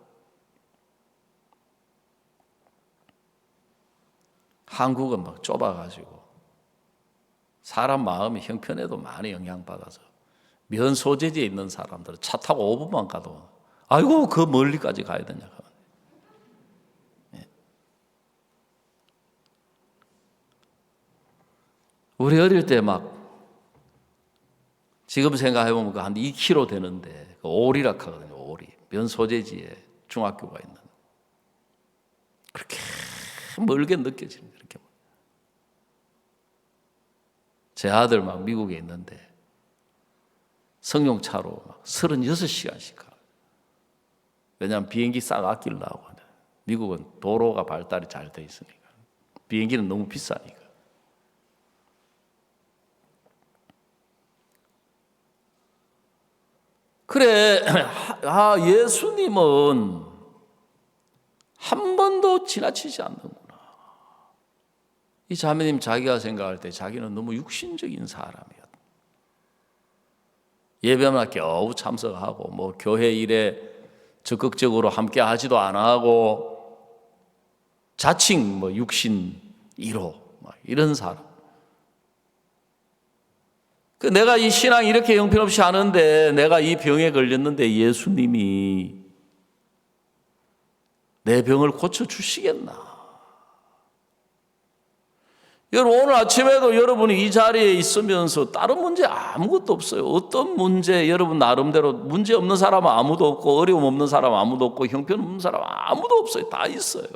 한국은 막 좁아가지고 사람 마음이 형편에도 많이 영향받아서 면 소재지에 있는 사람들은 차 타고 5분만 가도 아이고 그 멀리까지 가야 되냐. 우리 어릴 때 지금 생각해보면 한 2km 되는데 오리라 하거든요. 오리. 면 소재지에 중학교가 있는. 그렇게 멀게 느껴지는 거예요. 제 아들 미국에 있는데 승용차로 36시간씩 가. 왜냐하면 비행기 싹 아끼려고. 미국은 도로가 발달이 잘 돼 있으니까. 비행기는 너무 비싸니까. 그래, 예수님은 한 번도 지나치지 않는구나. 이 자매님 자기가 생각할 때 자기는 너무 육신적인 사람이었다. 예배만 겨우 참석하고 교회 일에 적극적으로 함께 하지도 안 하고 자칭 육신 1호 이런 사람. 내가 이 신앙 이렇게 형편없이 하는데 내가 이 병에 걸렸는데 예수님이 내 병을 고쳐주시겠나? 여러분 오늘 아침에도 여러분이 이 자리에 있으면서 다른 문제 아무것도 없어요. 어떤 문제 여러분 나름대로 문제 없는 사람은 아무도 없고 어려움 없는 사람은 아무도 없고 형편 없는 사람은 아무도 없어요. 다 있어요.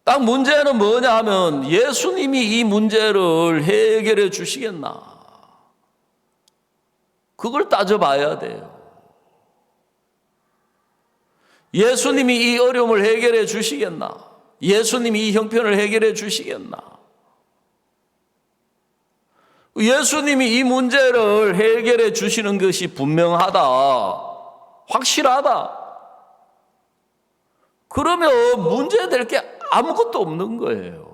딱 문제는 뭐냐 하면 예수님이 이 문제를 해결해 주시겠나? 그걸 따져봐야 돼요. 예수님이 이 어려움을 해결해 주시겠나? 예수님이 이 형편을 해결해 주시겠나? 예수님이 이 문제를 해결해 주시는 것이 분명하다, 확실하다. 그러면 문제될 게 아무것도 없는 거예요.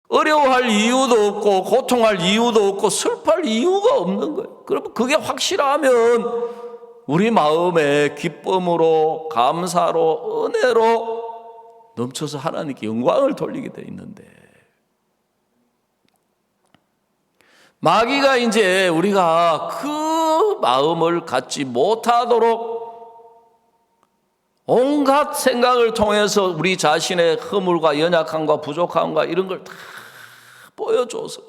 어려워할 이유도 없고 고통할 이유도 없고 슬퍼할 이유가 없는 거예요. 그러면 그게 확실하면 우리 마음에 기쁨으로 감사로 은혜로 넘쳐서 하나님께 영광을 돌리게 돼 있는데 마귀가 이제 우리가 그 마음을 갖지 못하도록 온갖 생각을 통해서 우리 자신의 허물과 연약함과 부족함과 이런 걸 다 보여줘서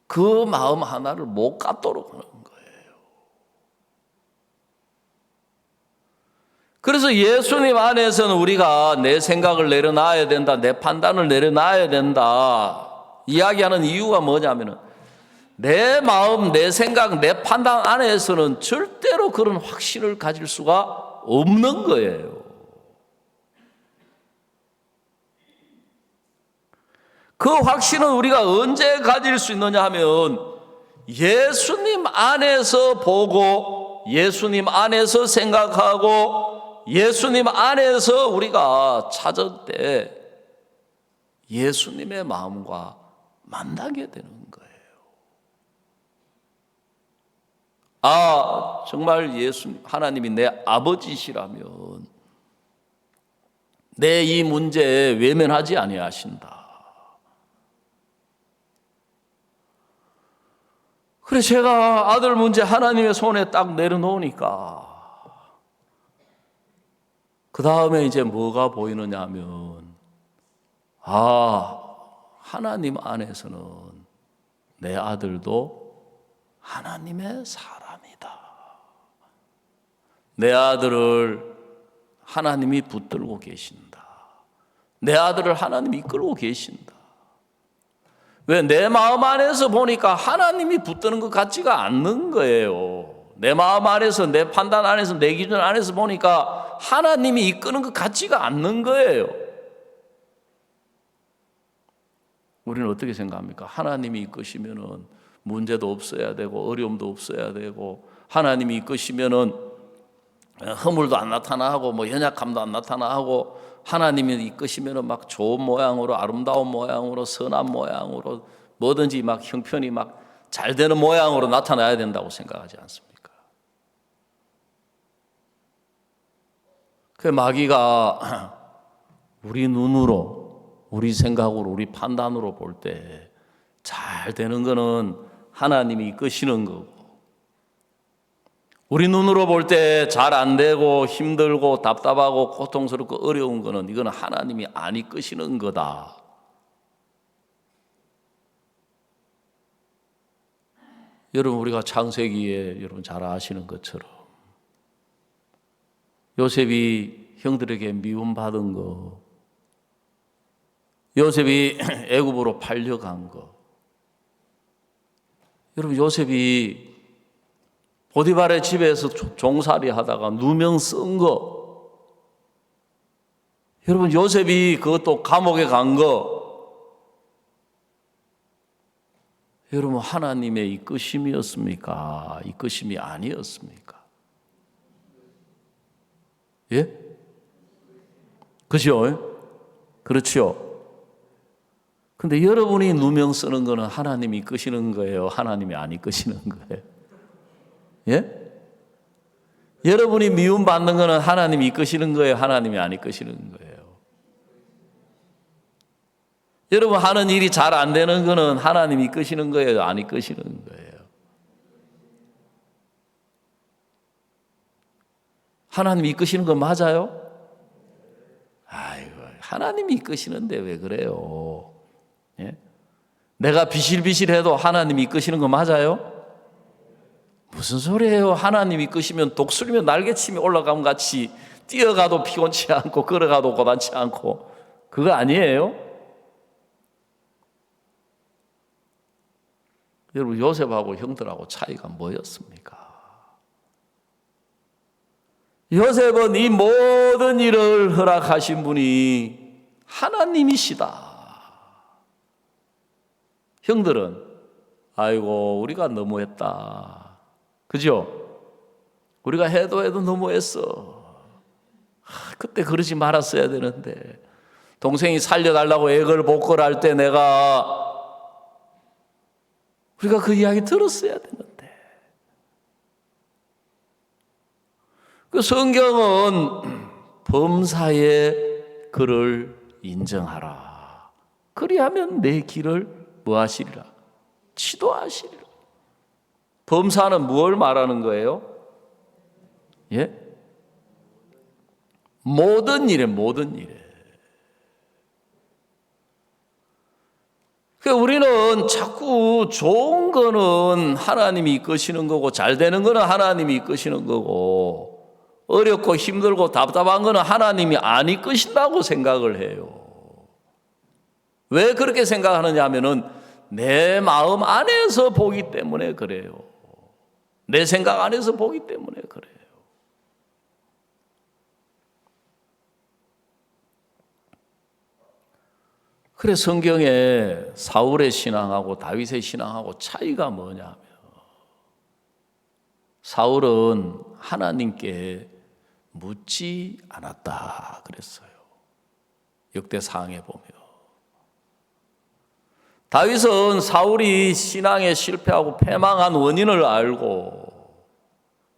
그 마음 하나를 못 갖도록 하는 거예요. 그래서 예수님 안에서는 우리가 내 생각을 내려놔야 된다, 내 판단을 내려놔야 된다 이야기하는 이유가 뭐냐면은 내 마음, 내 생각, 내 판단 안에서는 절대로 그런 확신을 가질 수가 없는 거예요. 그 확신은 우리가 언제 가질 수 있느냐 하면 예수님 안에서 보고 예수님 안에서 생각하고 예수님 안에서 우리가 찾을 때 예수님의 마음과 만나게 되는 거예요. 정말 하나님이 내 아버지시라면 내 이 문제에 외면하지 아니하신다. 그래 제가 아들 문제 하나님의 손에 딱 내려놓으니까 그 다음에 이제 뭐가 보이느냐 하면 하나님 안에서는 내 아들도 하나님의 사람이다. 내 아들을 하나님이 붙들고 계신다. 내 아들을 하나님이 이끌고 계신다. 왜? 내 마음 안에서 보니까 하나님이 붙드는 것 같지가 않는 거예요. 내 마음 안에서, 내 판단 안에서, 내 기준 안에서 보니까 하나님이 이끄는 것 같지가 않는 거예요. 우리는 어떻게 생각합니까? 하나님이 이끄시면은 문제도 없어야 되고 어려움도 없어야 되고 하나님이 이끄시면은 허물도 안 나타나고 연약함도 안 나타나고 하나님이 이끄시면은 막 좋은 모양으로 아름다운 모양으로 선한 모양으로 뭐든지 막 형편이 막 잘 되는 모양으로 나타나야 된다고 생각하지 않습니까? 그 마귀가 우리 눈으로, 우리 생각으로, 우리 판단으로 볼 때 잘 되는 거는 하나님이 이끄시는 거고, 우리 눈으로 볼 때 잘 안 되고 힘들고 답답하고 고통스럽고 어려운 거는 이거는 하나님이 안 이끄시는 거다. 여러분 우리가 창세기에 여러분 잘 아시는 것처럼 요셉이 형들에게 미움받은 거, 요셉이 애굽으로 팔려간 거, 여러분 요셉이 보디발의 집에서 종살이 하다가 누명 쓴 거, 여러분 요셉이 그것도 감옥에 간 거, 여러분 하나님의 이끄심이었습니까? 이끄심이 아니었습니까? 예? 그죠? 그렇죠? 근데 여러분이 누명 쓰는 거는 하나님이 이끄시는 거예요? 하나님이 안 이끄시는 거예요? 예? 여러분이 미움받는 거는 하나님이 이끄시는 거예요? 하나님이 안 이끄시는 거예요? 여러분 하는 일이 잘 안 되는 거는 하나님이 이끄시는 거예요? 안 이끄시는 거예요? 하나님이 이끄시는 거 맞아요? 아이고, 하나님이 이끄시는데 왜 그래요? 예? 내가 비실비실해도 하나님이 이끄시는 거 맞아요? 무슨 소리예요? 하나님이 이끄시면 독수리면 날개치며 올라감 같이 뛰어가도 피곤치 않고 걸어가도 고단치 않고 그거 아니에요? 여러분 요셉하고 형들하고 차이가 뭐였습니까? 요셉은 이 모든 일을 허락하신 분이 하나님이시다. 형들은 아이고 우리가 너무했다. 그죠? 우리가 해도 너무했어. 그때 그러지 말았어야 되는데 동생이 살려달라고 애걸복걸할 때 우리가 그 이야기 들었어야 되는데. 그 성경은 범사의 그를 인정하라. 그리하면 내 길을 뭐 하시리라? 지도하시리라. 범사는 무엇을 말하는 거예요? 예? 모든 일에. 우리는 자꾸 좋은 거는 하나님이 이끄시는 거고 잘 되는 거는 하나님이 이끄시는 거고 어렵고 힘들고 답답한 거는 하나님이 안 이끄신다고 생각을 해요. 왜 그렇게 생각하느냐 하면은 내 마음 안에서 보기 때문에 그래요. 내 생각 안에서 보기 때문에 그래요. 그래 성경에 사울의 신앙하고 다윗의 신앙하고 차이가 뭐냐면 사울은 하나님께 묻지 않았다 그랬어요. 역대사항에 보면. 다윗은 사울이 신앙에 실패하고 패망한 원인을 알고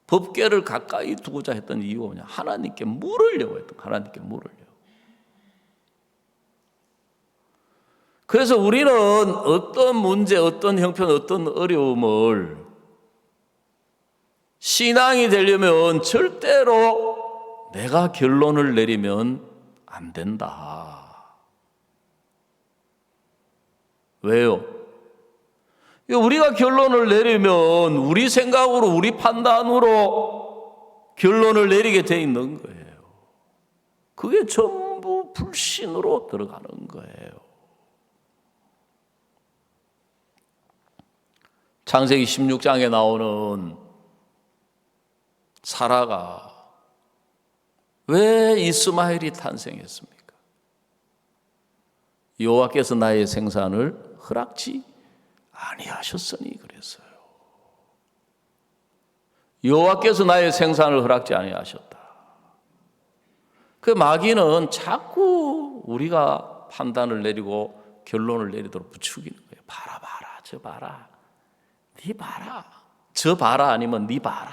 법궤를 가까이 두고자 했던 이유가 뭐냐? 하나님께 물으려고 했던 거예요. 하나님께 물으려고. 그래서 우리는 어떤 문제, 어떤 형편, 어떤 어려움을 신앙이 되려면 절대로 내가 결론을 내리면 안 된다. 왜요? 우리가 결론을 내리면 우리 생각으로, 우리 판단으로 결론을 내리게 돼 있는 거예요. 그게 전부 불신으로 들어가는 거예요. 창세기 16장에 나오는 사라가 왜 이스마엘이 탄생했습니까? 여호와께서 나의 생산을 허락지 아니하셨으니 그랬어요. 여호와께서 나의 생산을 허락지 아니하셨다. 그 마귀는 자꾸 우리가 판단을 내리고 결론을 내리도록 부추기는 거예요. 봐라, 저 봐라. 네 봐라. 저 봐라 아니면 네 봐라.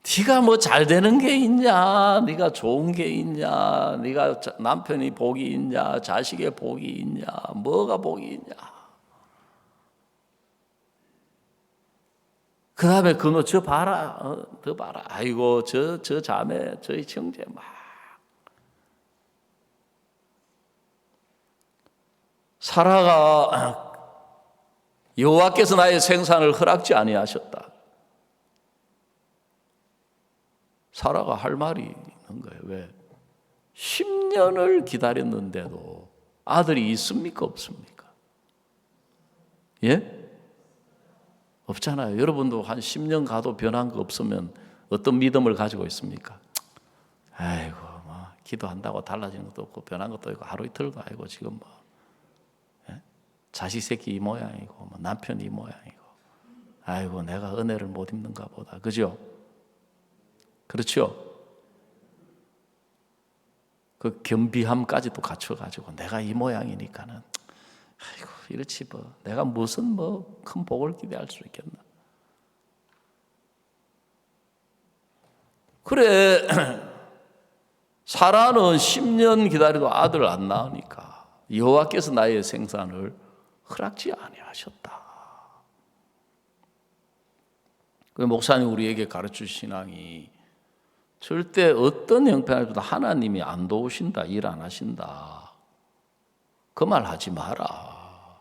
네가 뭐 잘 되는 게 있냐? 네가 좋은 게 있냐? 네가 남편이 복이 있냐? 자식의 복이 있냐? 뭐가 복이 있냐? 그 다음에 그놈 저 봐라. 더 봐라. 아이고 저 자매, 저희 형제 막. 사라가 여호와께서 나의 생산을 허락지 아니하셨다. 사라가 할 말이 있는 거예요. 왜? 10년을 기다렸는데도 아들이 있습니까? 없습니까? 예? 없잖아요. 여러분도 한 10년 가도 변한 거 없으면 어떤 믿음을 가지고 있습니까? 아이고, 뭐, 기도한다고 달라지는 것도 없고, 변한 것도 없고, 하루 이틀도 아니고, 지금 뭐, 예? 자식 새끼 이 모양이고, 뭐 남편 이 모양이고, 아이고, 내가 은혜를 못 입는가 보다. 그죠? 그렇죠? 그 겸비함까지도 갖춰가지고 내가 이 모양이니까는 아이고 이렇지 뭐 내가 무슨 뭐 큰 복을 기대할 수 있겠나. 그래 사라는 10년 기다려도 아들을 안 낳으니까 여호와께서 나의 생산을 허락지 아니하셨다. 그 목사님 우리에게 가르쳐 주신 신앙이 절대 어떤 형편에서도 하나님이 안 도우신다, 일 안 하신다. 그 말 하지 마라.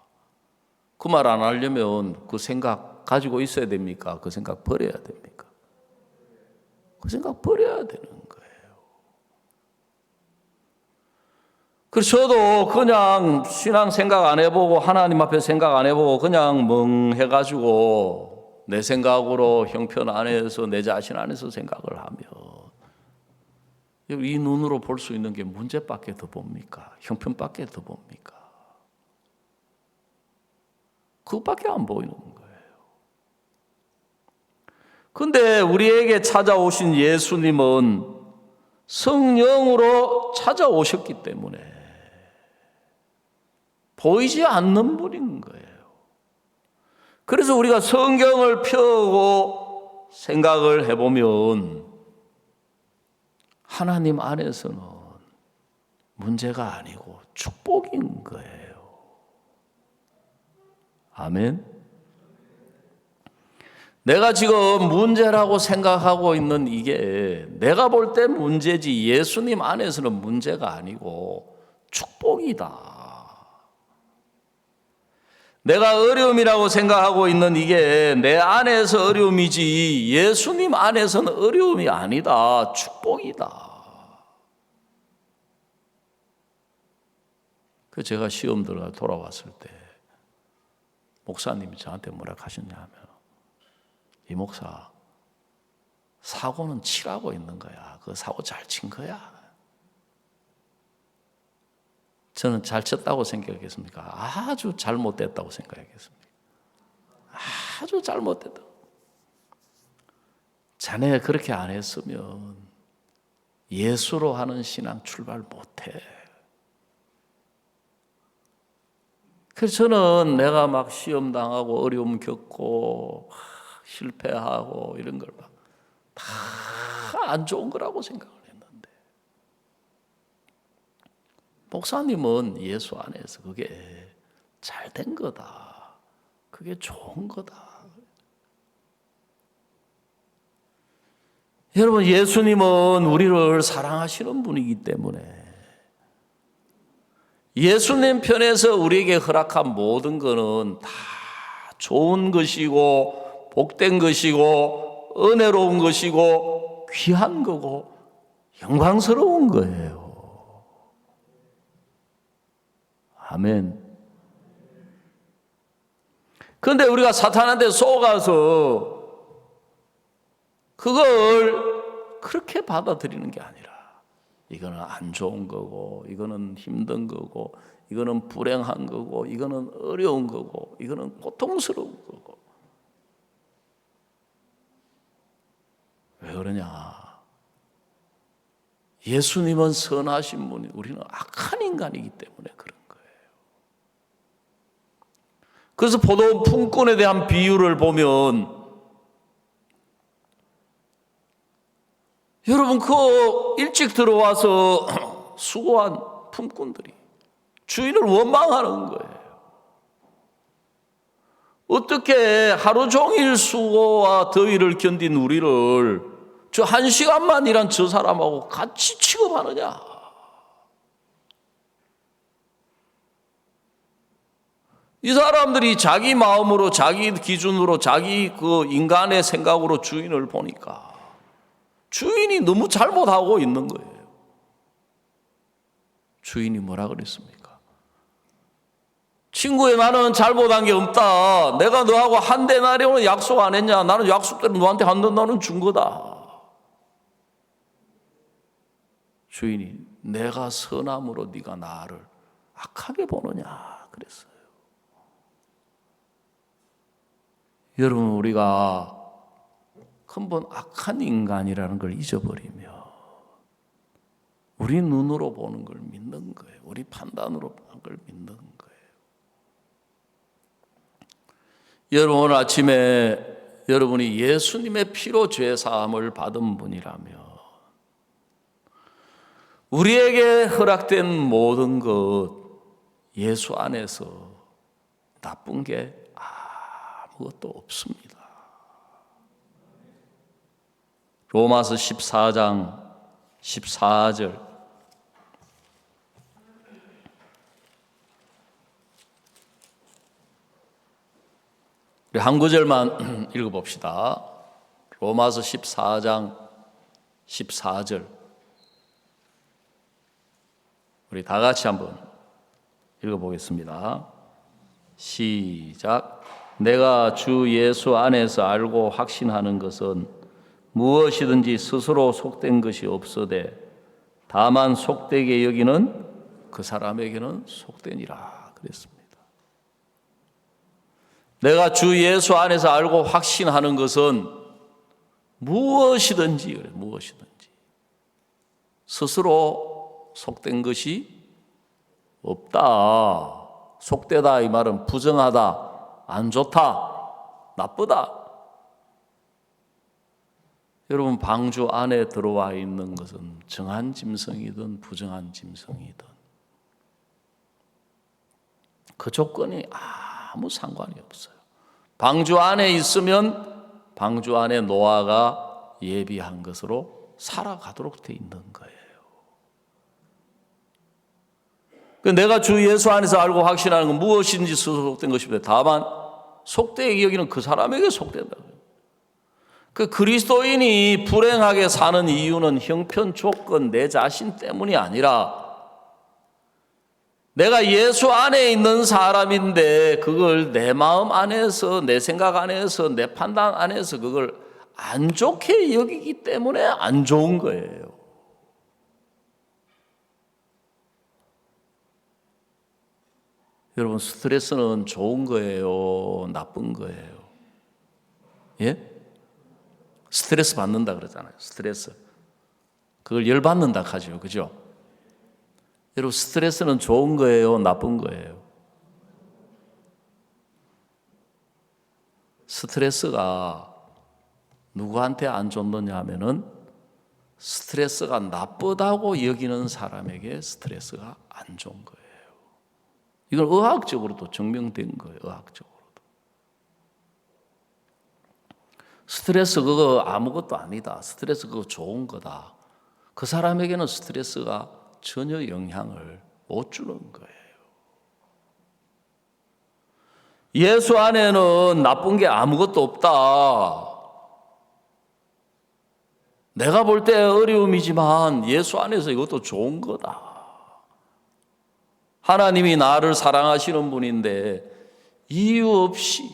그 말 안 하려면 그 생각 가지고 있어야 됩니까? 그 생각 버려야 됩니까? 그 생각 버려야 되는 거예요. 그래서 저도 그냥 신앙 생각 안 해보고 하나님 앞에 생각 안 해보고 그냥 멍해가지고 내 생각으로 형편 안에서 내 자신 안에서 생각을 하면 이 눈으로 볼 수 있는 게 문제밖에 더 봅니까? 형편밖에 더 봅니까? 그것밖에 안 보이는 거예요. 그런데 우리에게 찾아오신 예수님은 성령으로 찾아오셨기 때문에 보이지 않는 분인 거예요. 그래서 우리가 성경을 펴고 생각을 해보면 하나님 안에서는 문제가 아니고 축복인 거예요. 아멘. 내가 지금 문제라고 생각하고 있는 이게 내가 볼 때 문제지 예수님 안에서는 문제가 아니고 축복이다. 내가 어려움이라고 생각하고 있는 이게 내 안에서 어려움이지 예수님 안에서는 어려움이 아니다. 축복이다. 그 제가 시험 들어가 돌아왔을 때 목사님이 저한테 뭐라 하셨냐면 이 목사 사고는 치라고 있는 거야. 그 사고 잘 친 거야. 저는 잘 쳤다고 생각했습니까? 아주 잘못됐다고 생각했습니다. 아주 잘못됐다. 자네가 그렇게 안 했으면 예수로 하는 신앙 출발 못해. 그래서 저는 내가 막 시험 당하고 어려움 겪고 실패하고 이런 걸 막 다 안 좋은 거라고 생각을 했는데, 목사님은 예수 안에서 그게 잘 된 거다, 그게 좋은 거다. 여러분, 예수님은 우리를 사랑하시는 분이기 때문에 예수님 편에서 우리에게 허락한 모든 것은 다 좋은 것이고 복된 것이고 은혜로운 것이고 귀한 거고 영광스러운 거예요. 아멘. 그런데 우리가 사탄한테 속아서 그걸 그렇게 받아들이는 게 아니라, 이거는 안 좋은 거고, 이거는 힘든 거고, 이거는 불행한 거고, 이거는 어려운 거고, 이거는 고통스러운 거고. 왜 그러냐? 예수님은 선하신 분이, 우리는 악한 인간이기 때문에 그런 거예요. 그래서 포도 품꾼에 대한 비유를 보면, 여러분, 그 일찍 들어와서 수고한 품꾼들이 주인을 원망하는 거예요. 어떻게 하루 종일 수고와 더위를 견딘 우리를 저 1시간만 일한 저 사람하고 같이 취급하느냐? 이 사람들이 자기 마음으로, 자기 기준으로, 자기 그 인간의 생각으로 주인을 보니까 주인이 너무 잘못하고 있는 거예요. 주인이 뭐라 그랬습니까? 친구야, 나는 잘못한 게 없다. 내가 너하고 한 데나리온은 약속 안 했냐? 나는 약속대로 너한테 한 데나리온 준 거다. 주인이, 내가 선함으로 네가 나를 악하게 보느냐 그랬어요. 여러분, 우리가 근본 악한 인간이라는 걸 잊어버리며 우리 눈으로 보는 걸 믿는 거예요. 우리 판단으로 보는 걸 믿는 거예요. 여러분, 오늘 아침에 여러분이 예수님의 피로 죄 사함을 받은 분이라면 우리에게 허락된 모든 것, 예수 안에서 나쁜 게 아무것도 없습니다. 로마서 14장 14절, 우리 한 구절만 읽어봅시다. 로마서 14장 14절, 우리 다 같이 한번 읽어보겠습니다. 시작. 내가 주 예수 안에서 알고 확신하는 것은 무엇이든지 스스로 속된 것이 없으되 다만 속되게 여기는 그 사람에게는 속되니라 그랬습니다. 내가 주 예수 안에서 알고 확신하는 것은 무엇이든지, 그래, 무엇이든지 스스로 속된 것이 없다. 속되다 이 말은 부정하다, 안 좋다, 나쁘다. 여러분, 방주 안에 들어와 있는 것은 정한 짐승이든 부정한 짐승이든 그 조건이 아무 상관이 없어요. 방주 안에 있으면 방주 안에 노아가 예비한 것으로 살아가도록 돼 있는 거예요. 내가 주 예수 안에서 알고 확신하는 건 무엇인지 스스로 속된 것입니다. 다만 속되게 여기는 그 사람에게 속된다고요. 그 그리스도인이 불행하게 사는 이유는 형편, 조건, 내 자신 때문이 아니라 내가 예수 안에 있는 사람인데 그걸 내 마음 안에서, 내 생각 안에서, 내 판단 안에서 그걸 안 좋게 여기기 때문에 안 좋은 거예요. 여러분, 스트레스는 좋은 거예요, 나쁜 거예요? 예? 스트레스 받는다 그러잖아요. 스트레스. 그걸 열받는다 하죠. 그죠? 여러분, 스트레스는 좋은 거예요, 나쁜 거예요? 스트레스가 누구한테 안 좋느냐 하면은 스트레스가 나쁘다고 여기는 사람에게 스트레스가 안 좋은 거예요. 이건 의학적으로도 증명된 거예요. 의학적으로도. 스트레스 그거 아무것도 아니다. 스트레스 그거 좋은 거다. 그 사람에게는 스트레스가 전혀 영향을 못 주는 거예요. 예수 안에는 나쁜 게 아무것도 없다. 내가 볼 때 어려움이지만 예수 안에서 이것도 좋은 거다. 하나님이 나를 사랑하시는 분인데 이유 없이,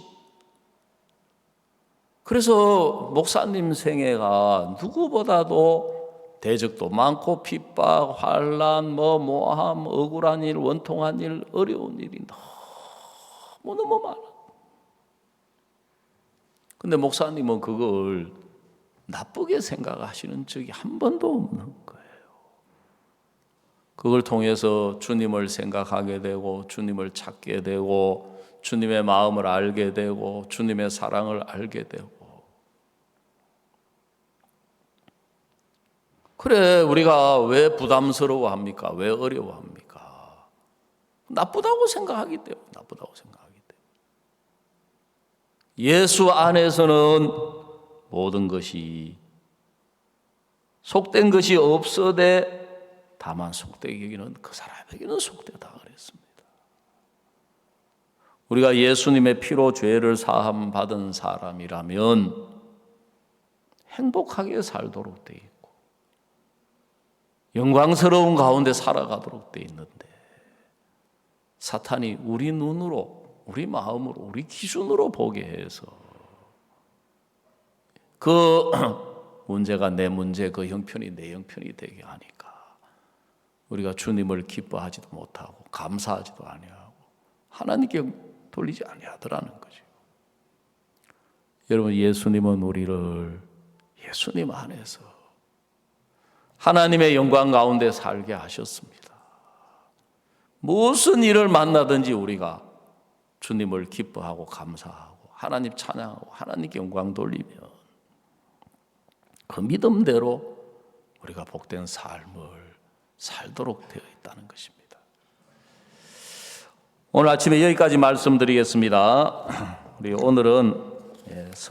그래서 목사님 생애가 누구보다도 대적도 많고 핍박, 환난, 모함, 억울한 일, 원통한 일, 어려운 일이 너무 많아. 근데 목사님은 그걸 나쁘게 생각하시는 적이 한 번도 없는 거예요. 그걸 통해서 주님을 생각하게 되고 주님을 찾게 되고 주님의 마음을 알게 되고 주님의 사랑을 알게 되고. 그래, 우리가 왜 부담스러워합니까? 왜 어려워합니까? 나쁘다고 생각하기 때문에. 나쁘다고 생각하기 때문에. 예수 안에서는 모든 것이 속된 것이 없어되 다만 속되게 여기는 그 사람에게는 속되다 그랬습니다. 우리가 예수님의 피로 죄를 사함 받은 사람이라면 행복하게 살도록 돼 있고 영광스러운 가운데 살아가도록 돼 있는데, 사탄이 우리 눈으로, 우리 마음으로, 우리 기준으로 보게 해서 그 문제가 내 문제, 그 형편이 내 형편이 되게 하니까 우리가 주님을 기뻐하지도 못하고 감사하지도 아니하고 하나님께 돌리지 아니하더라는 거죠. 여러분, 예수님은 우리를 예수님 안에서 하나님의 영광 가운데 살게 하셨습니다. 무슨 일을 만나든지 우리가 주님을 기뻐하고 감사하고 하나님 찬양하고 하나님께 영광 돌리면 그 믿음대로 우리가 복된 삶을 살도록 되어 있다는 것입니다. 오늘 아침에 여기까지 말씀드리겠습니다. 우리 오늘은